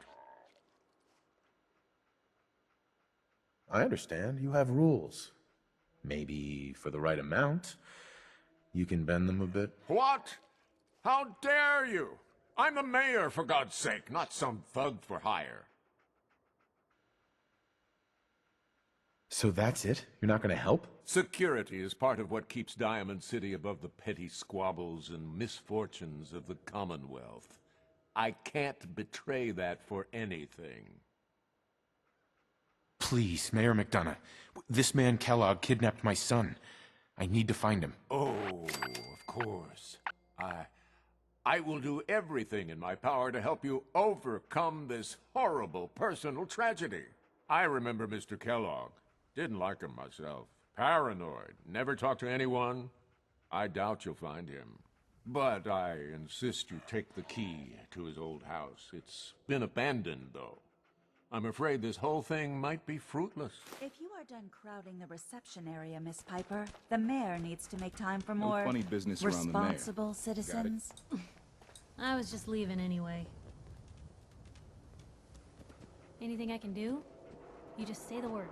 I understand. You have rules. Maybe for the right amount, you can bend them a bit. What? How dare you? I'm the mayor, for God's sake, not some thug for hire. So that's it? You're not going to help? Security is part of what keeps Diamond City above the petty squabbles and misfortunes of the Commonwealth. I can't betray that for anything. Please, Mayor McDonough. This man Kellogg kidnapped my son. I need to find him. Oh, of course. I will do everything in my power to help you overcome this horrible personal tragedy. I remember Mr. Kellogg. Didn't like him myself. Paranoid. Never talked to anyone. I doubt you'll find him. But I insist you take the key to his old house. It's been abandoned, though. I'm afraid this whole thing might be fruitless. If you are done crowding the reception area, Miss Piper, the mayor needs to make time for more funny business around the mayor. responsible citizens. I was just leaving anyway. Anything I can do? You just say the word.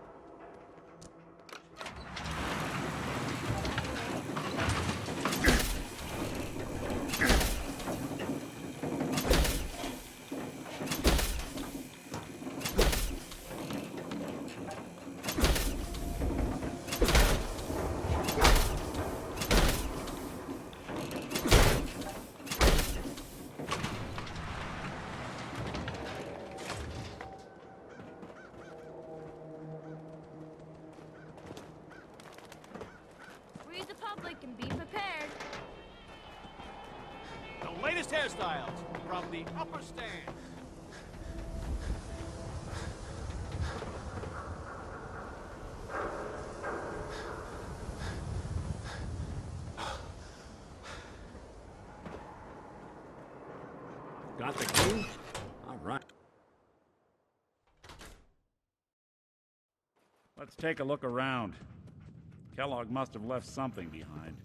latest hairstyles from the upper stand. Got the key? All right. Let's take a look around. Kellogg must have left something behind.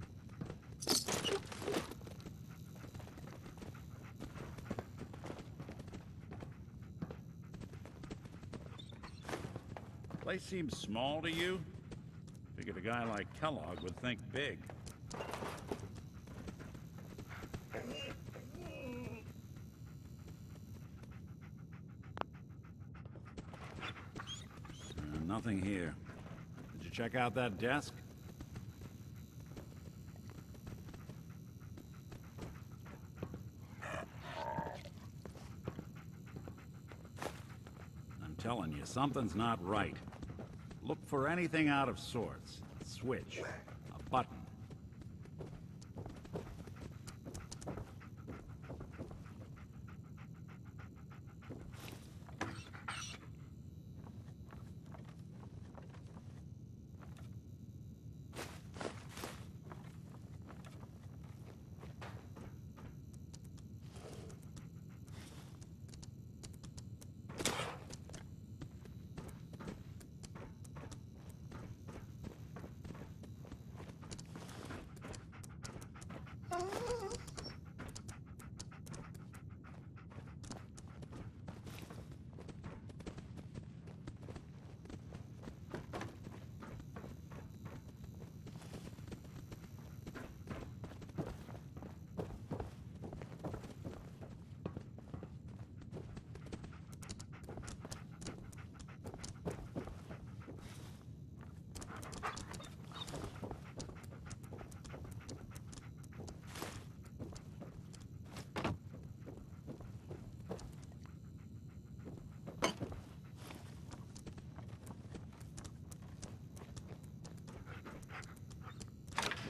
Place seems small to you? Figured a guy like Kellogg would think big. Nothing here. Did you check out that desk? I'm telling you, something's not right. Look for anything out of sorts. A switch, a button.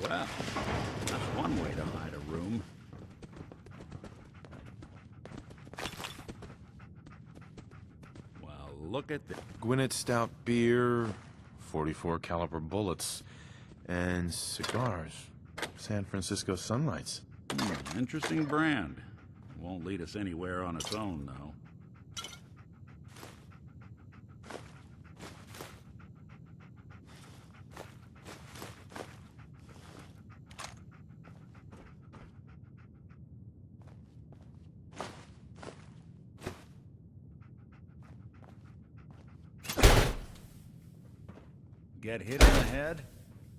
Well, that's one way to hide a room. Well, look at the... Gwinnett Stout beer, 44 caliber bullets, and cigars. San Francisco Sunlights. Interesting brand. Won't lead us anywhere on its own, though. Get hit in the head?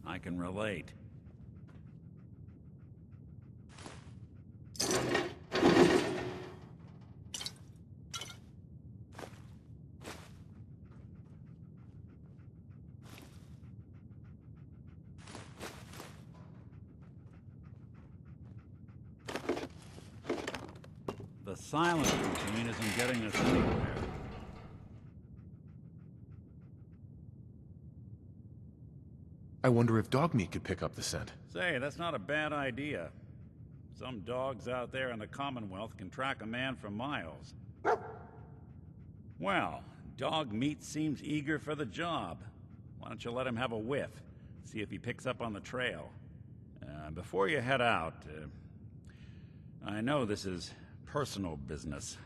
I can relate. The silent routine isn't getting us anywhere. I wonder if dog meat could pick up the scent. Say, that's not a bad idea. Some dogs out there in the Commonwealth can track a man for miles. Well, dog meat seems eager for the job. Why don't you let him have a whiff? See if he picks up on the trail. Before you head out, I know this is personal business.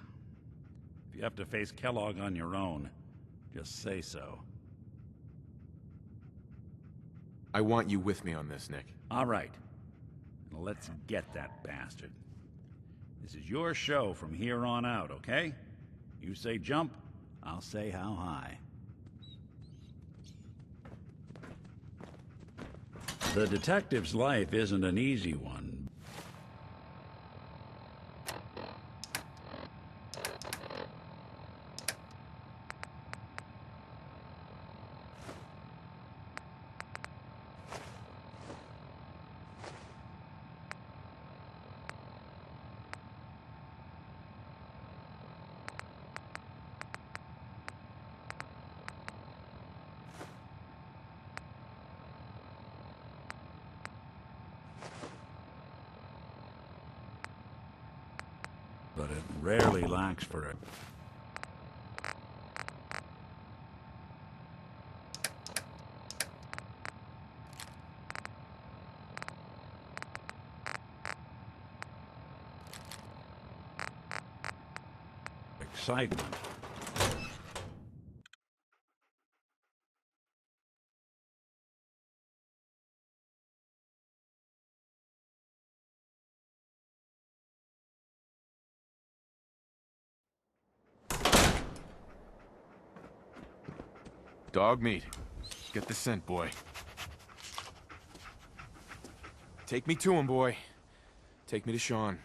If you have to face Kellogg on your own, just say so. I want you with me on this, Nick. All right. Now let's get that bastard. This is your show from here on out, okay? You say jump, I'll say how high. The detective's life isn't an easy one. but it rarely lacks for it. Excitement. Dog meat. Get the scent, boy. Take me to him, boy. Take me to Sean.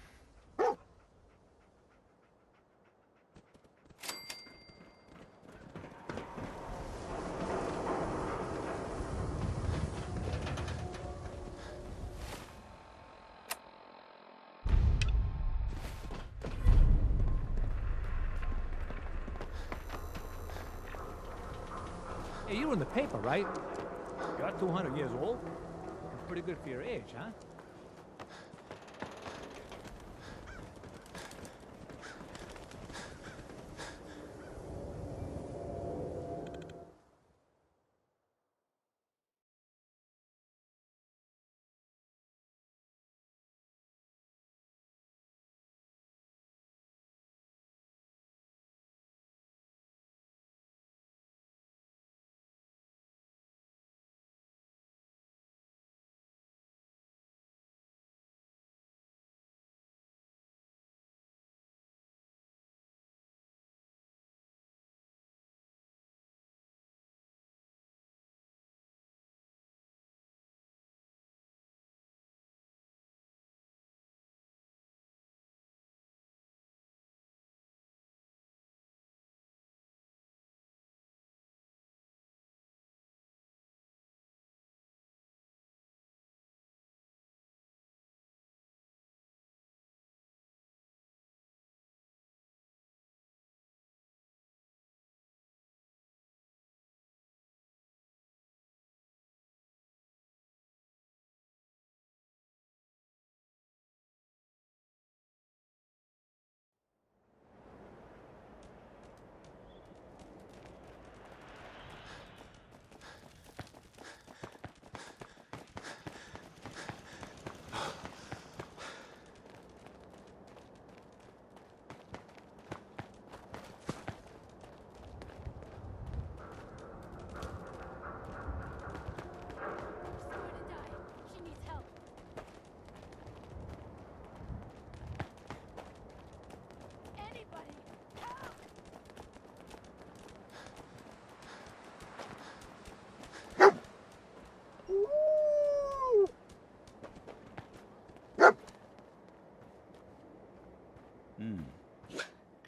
Hey, you're in the paper, right? You're 200 years old? Pretty good for your age, huh?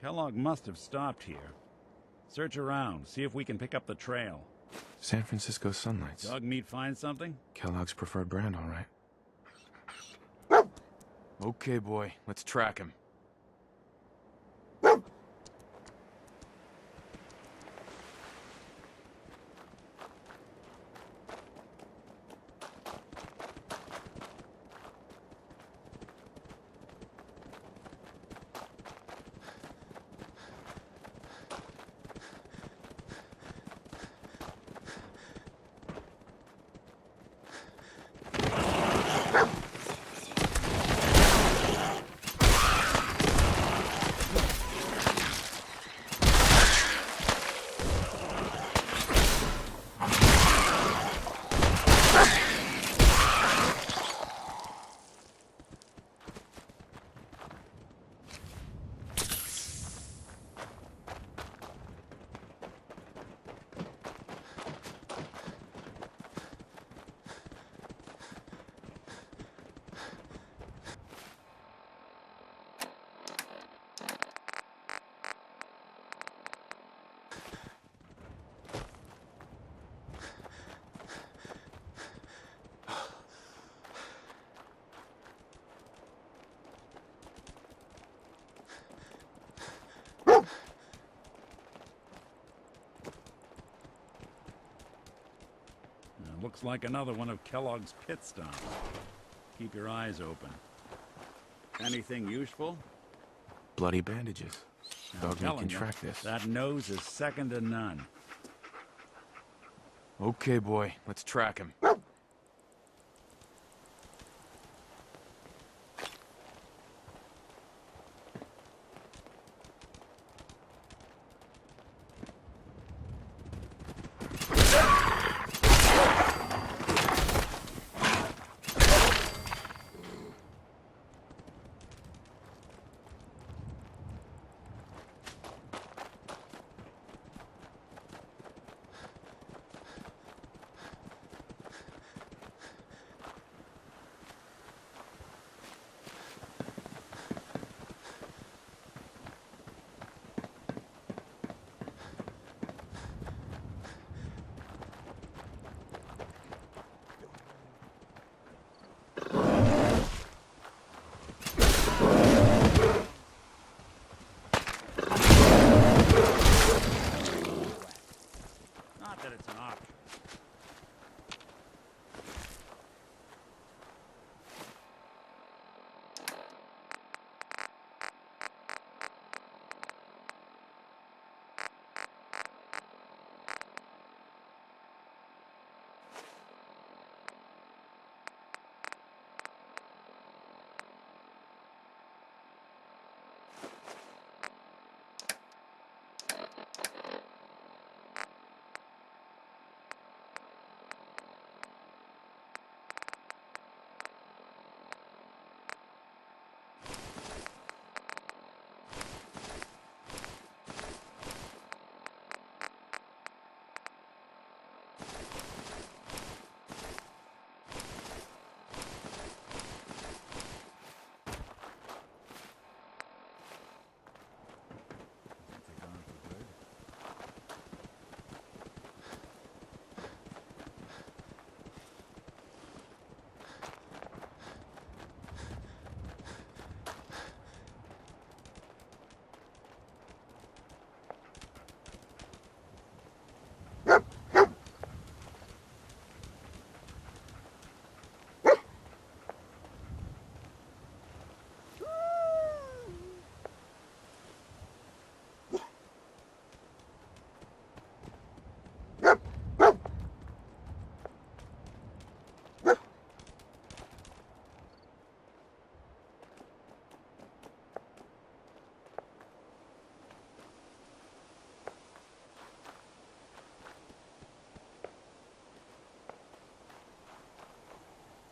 Kellogg must have stopped here. Search around, see if we can pick up the trail. San Francisco Sunlights. Dog meat find something? Kellogg's preferred brand, all right. Okay, boy. Let's track him. Looks like another one of Kellogg's pit stops. Keep your eyes open. Anything useful? bloody bandages. I'm Dogmeat telling can you, track this. that nose is second to none. Okay, boy, let's track him. Not that it's an option.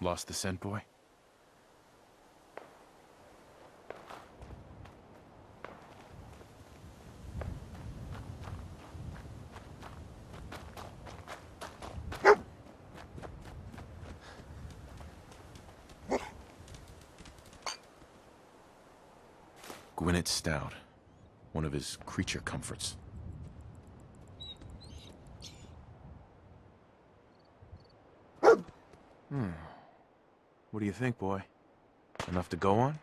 Lost the scent, boy? Gwinnett Stout. One of his creature comforts. What do you think, boy? Enough to go on?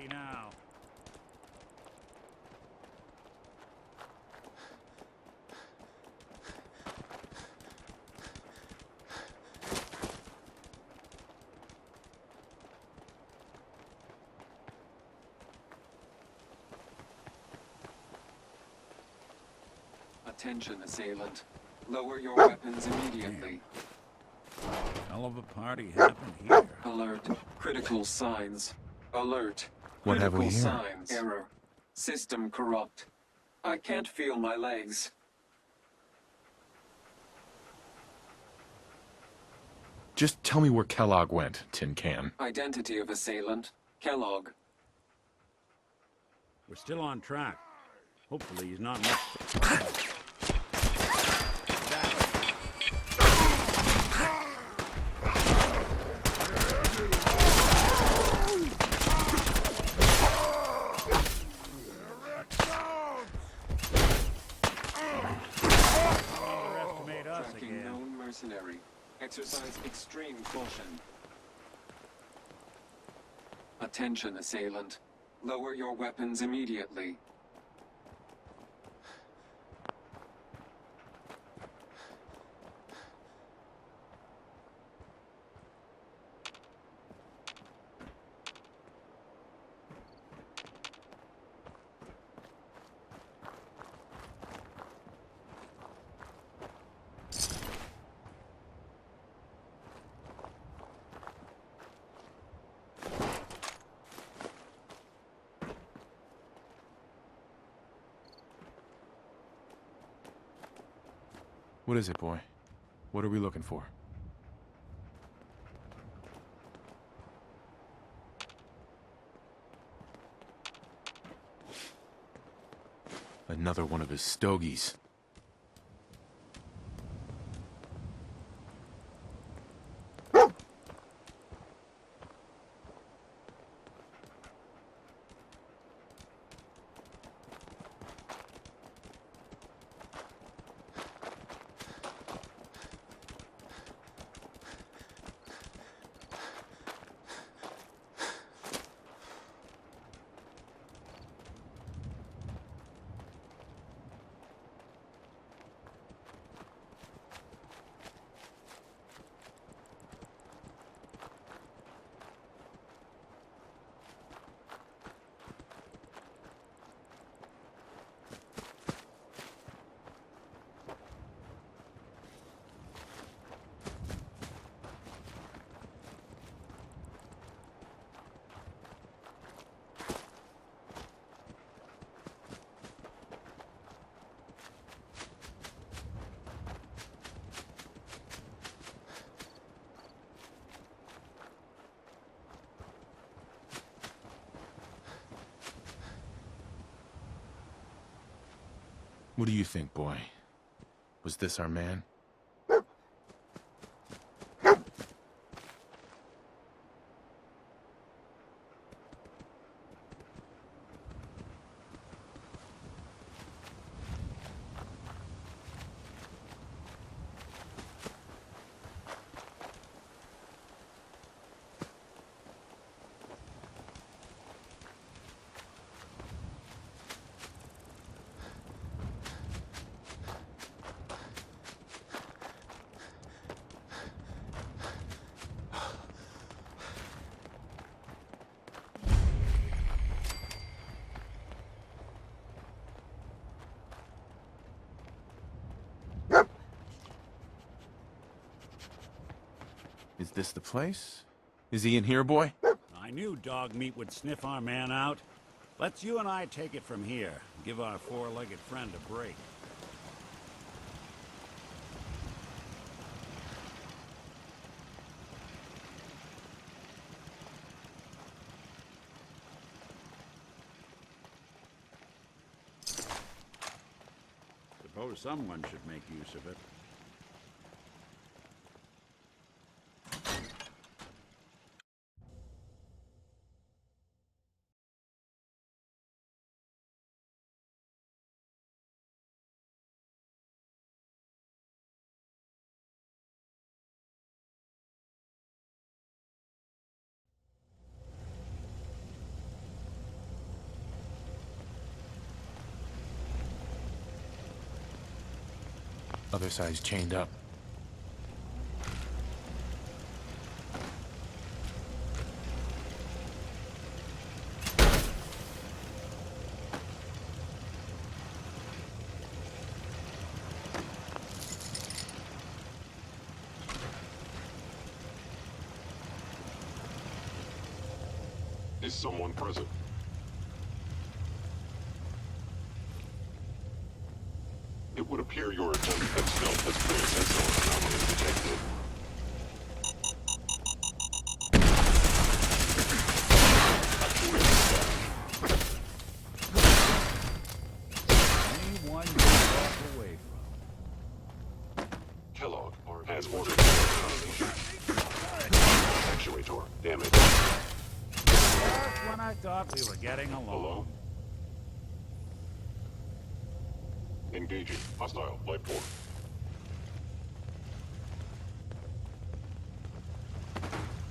Now. Attention, assailant. Lower your weapons immediately. Hell of a party happened here. Alert. Critical signs. Alert. What have we Critical here? signs. Error. System corrupt. I can't feel my legs. Just tell me where Kellogg went, Tin Can. Identity of assailant. Kellogg. We're still on track. Hopefully he's not much. Tracking known mercenary. Exercise extreme caution. Attention, assailant. Lower your weapons immediately. What is it, boy? What are we looking for? Another one of his stogies. What do you think, boy? Was this our man? Is this the place? Is he in here, boy? I knew dog meat would sniff our man out. Let's you and I take it from here. Give our four-legged friend a break. Suppose someone should make use of it. Other side's chained up. Is someone present? It would appear your attempt at stealth has failed as no anomaly detected. Anyone you walk away from. Kellogg has ordered actuator damage. Just when I thought we were getting along. Hello? Engaging hostile life form.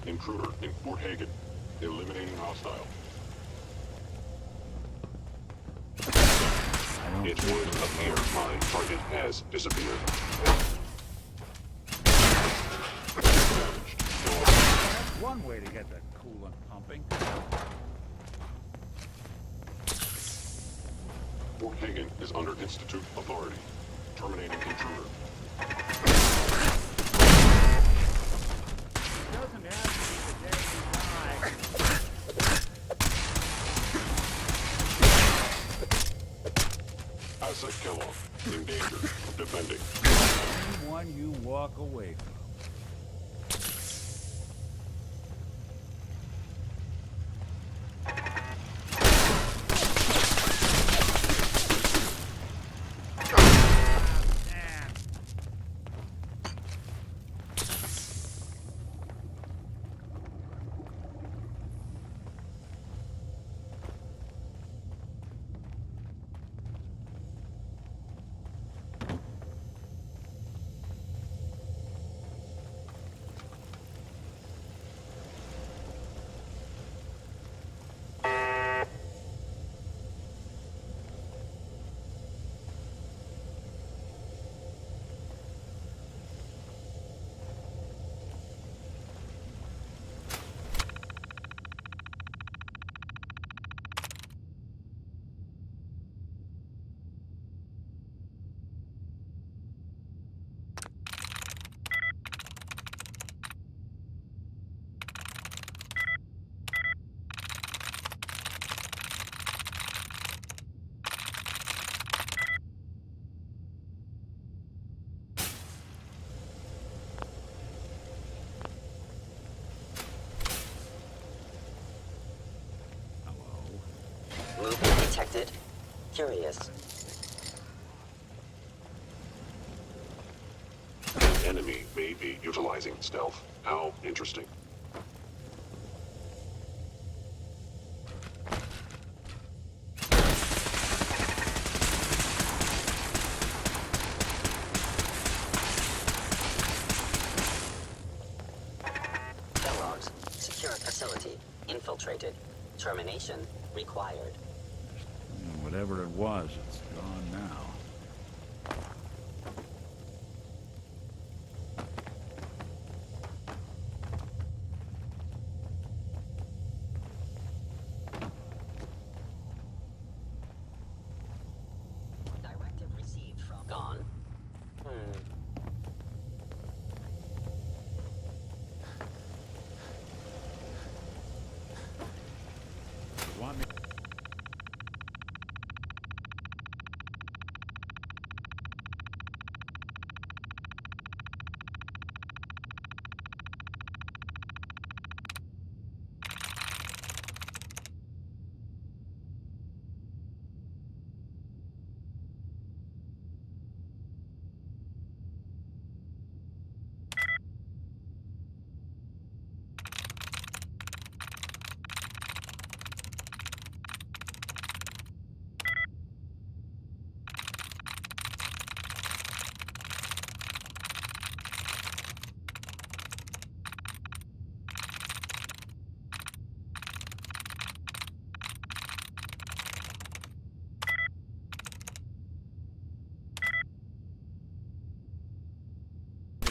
Intruder in Fort Hagen. Eliminating hostile. It would appear my target has disappeared. Damaged. That's one way to get the coolant pumping. Fort Hagen is under Institute authority. Terminating intruder. It doesn't have to be the day you die. Asset Kellogg. In danger. Defending. Anyone you walk away from. Movement detected. Curious. The enemy may be utilizing stealth. How interesting. Kellogg's. Secure facility. Infiltrated. Termination required. Whatever it was, it's gone now. Directive received from... Gone? You want me?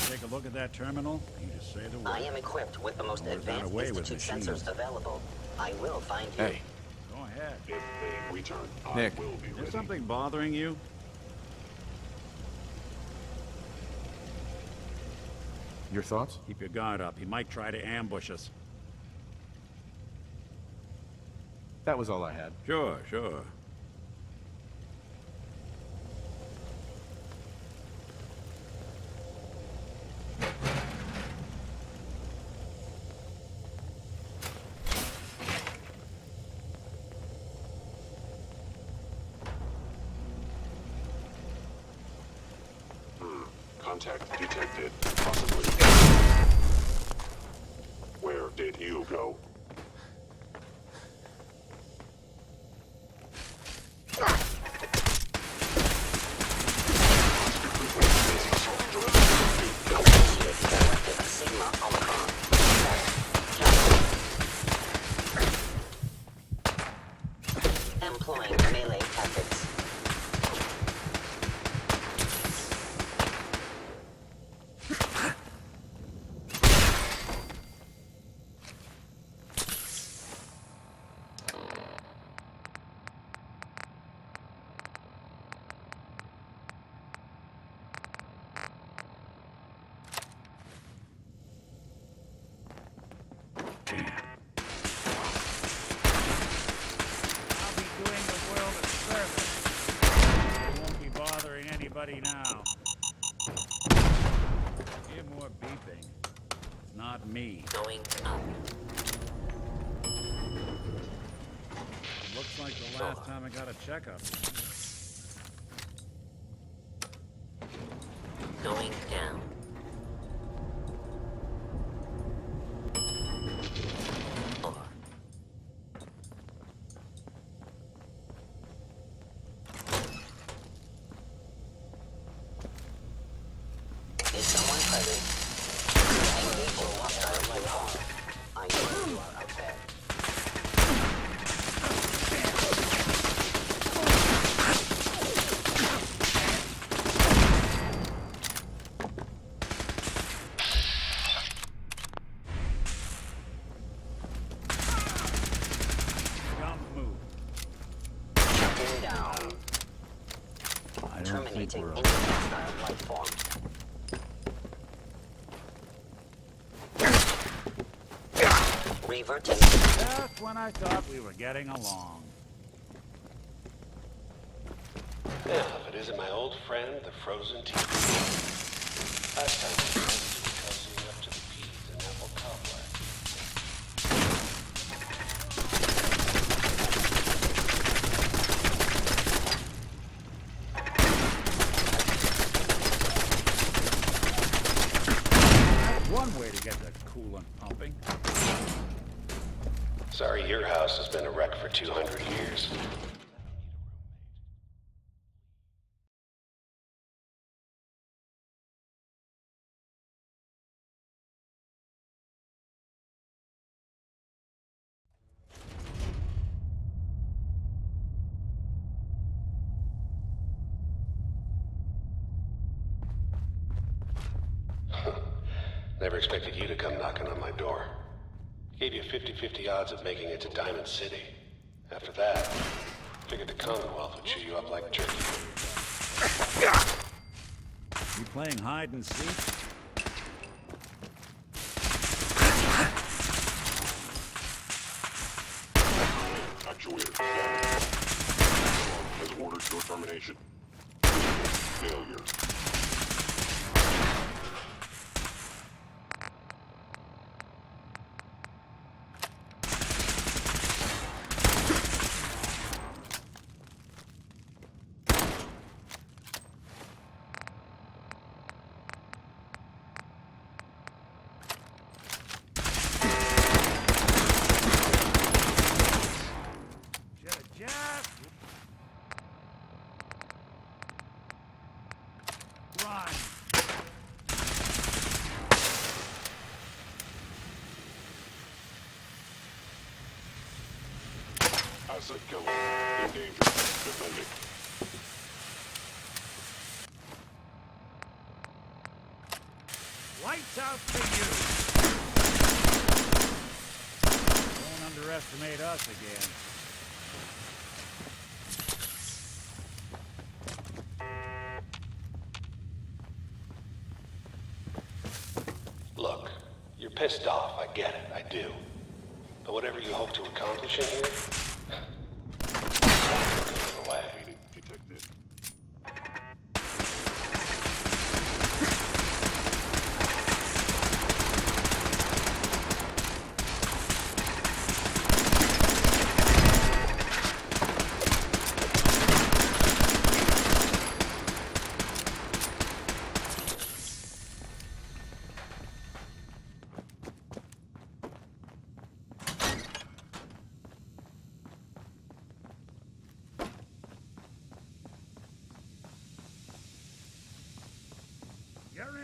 Take a look at that terminal. You just say the word. I am equipped with the most Or is that advanced away with Institute machines? sensors available. I will find you. Hey. Go ahead. If they return, Nick. I will be Is ready. something bothering you? Your thoughts? Keep your guard up. He might try to ambush us. That was all I had. Sure, sure. Contact detected. Possibly. Where did you go? Employing melee tactics. Now. Hear more beeping. It's not me. Going up. Looks like the last time I got a checkup. Going down. Is someone present? Enemy or hostile life. I know you are out there. Don't move. Shutting down. I don't Terminating think we're any hostile life form. Reverting. Just when I thought we were getting along. Now, if it isn't my old friend, the frozen TV. Last time I was cozying up to the peas and apple cobbler. That's one way to get the coolant pumping. Sorry, your house has been a wreck for 200 years. Never expected you to come knocking on my door. Gave you 50-50 odds of making it to Diamond City. After that, figured the Commonwealth would chew you up like jerky. You playing hide and seek? Actuator down. Has ordered your termination. Failure. Run! Asset killer. In danger. Defending. Lights out for you! Don't underestimate us again. Look, you're pissed off, I get it, I do. But whatever you hope to accomplish in here,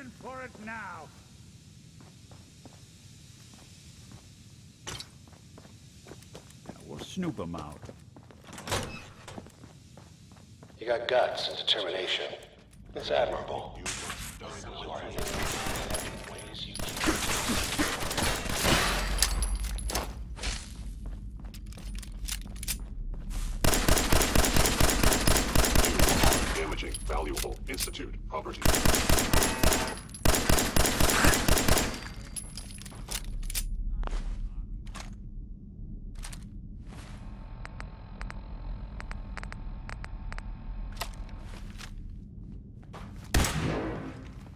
in for it now. We'll snoop him out. You got guts and determination. It's admirable. You are in ways you Damaging valuable Institute property.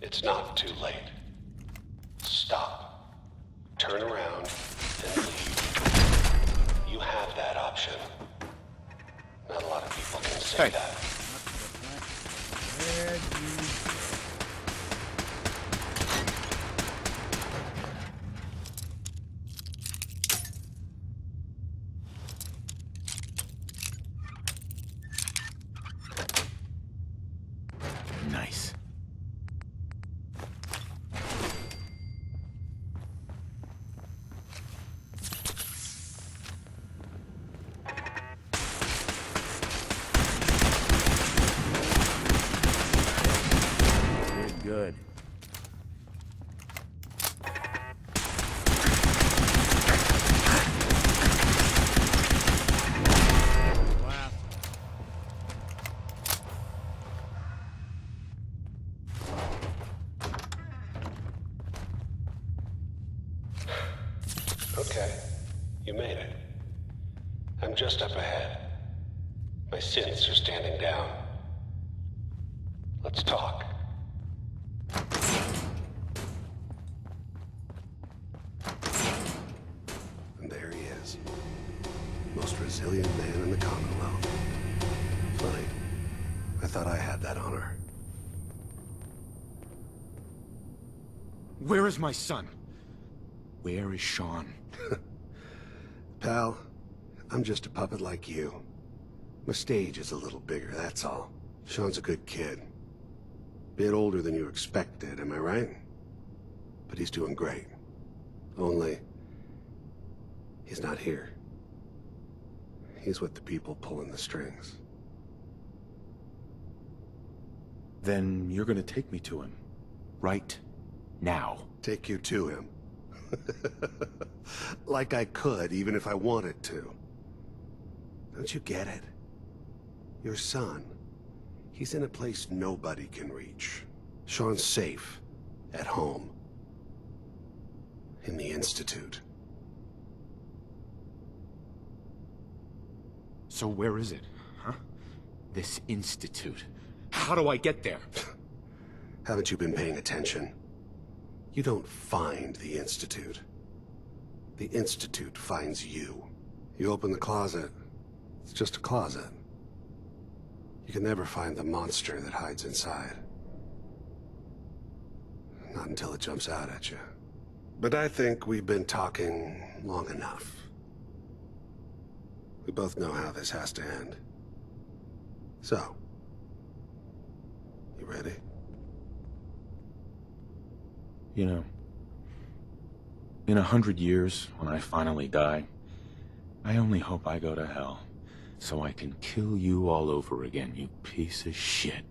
It's not too late. Stop. Turn around and leave. You have that option. Not a lot of people can say that. Nice. Good. Okay. You made it. I'm just up ahead. My synths are standing down. Let's talk. And there he is. Most resilient man in the Commonwealth. Funny. I thought I had that honor. Where is my son? Where is Sean? Pal, I'm just a puppet like you. My stage is a little bigger, that's all. Sean's a good kid. Bit older than you expected, am I right? But he's doing great. Only, he's not here. He's with the people pulling the strings. Then you're gonna take me to him. Right now. Take you to him. Like I could, even if I wanted to. Don't you get it? Your son, he's in a place nobody can reach. Sean's safe, at home. In the Institute. So where is it, huh? This Institute. How do I get there? Haven't you been paying attention? You don't find the Institute. The Institute finds you. You open the closet, it's just a closet. You can never find the monster that hides inside. Not until it jumps out at you. But I think we've been talking long enough. We both know how this has to end. So, you ready? You know, in 100 years, when I finally die, I only hope I go to hell, so I can kill you all over again, you piece of shit.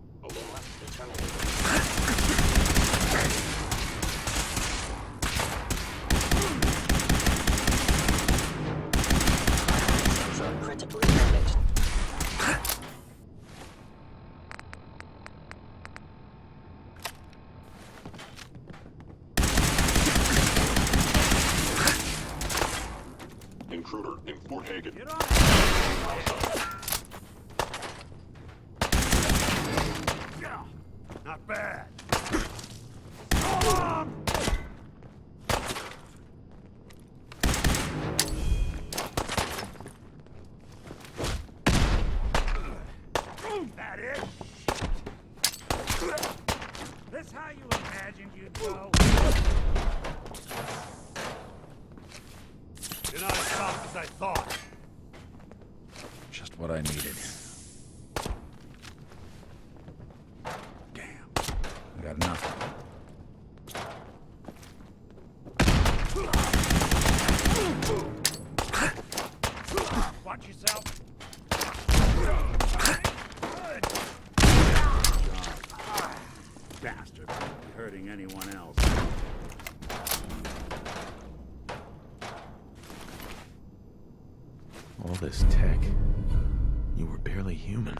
Critically damaged. Intruder in Fort Hagen. Yeah, not bad. That it? This how you imagined you'd go? You're not as soft as I thought. Just what I needed. Damn. I got nothing. this tech, you were barely human.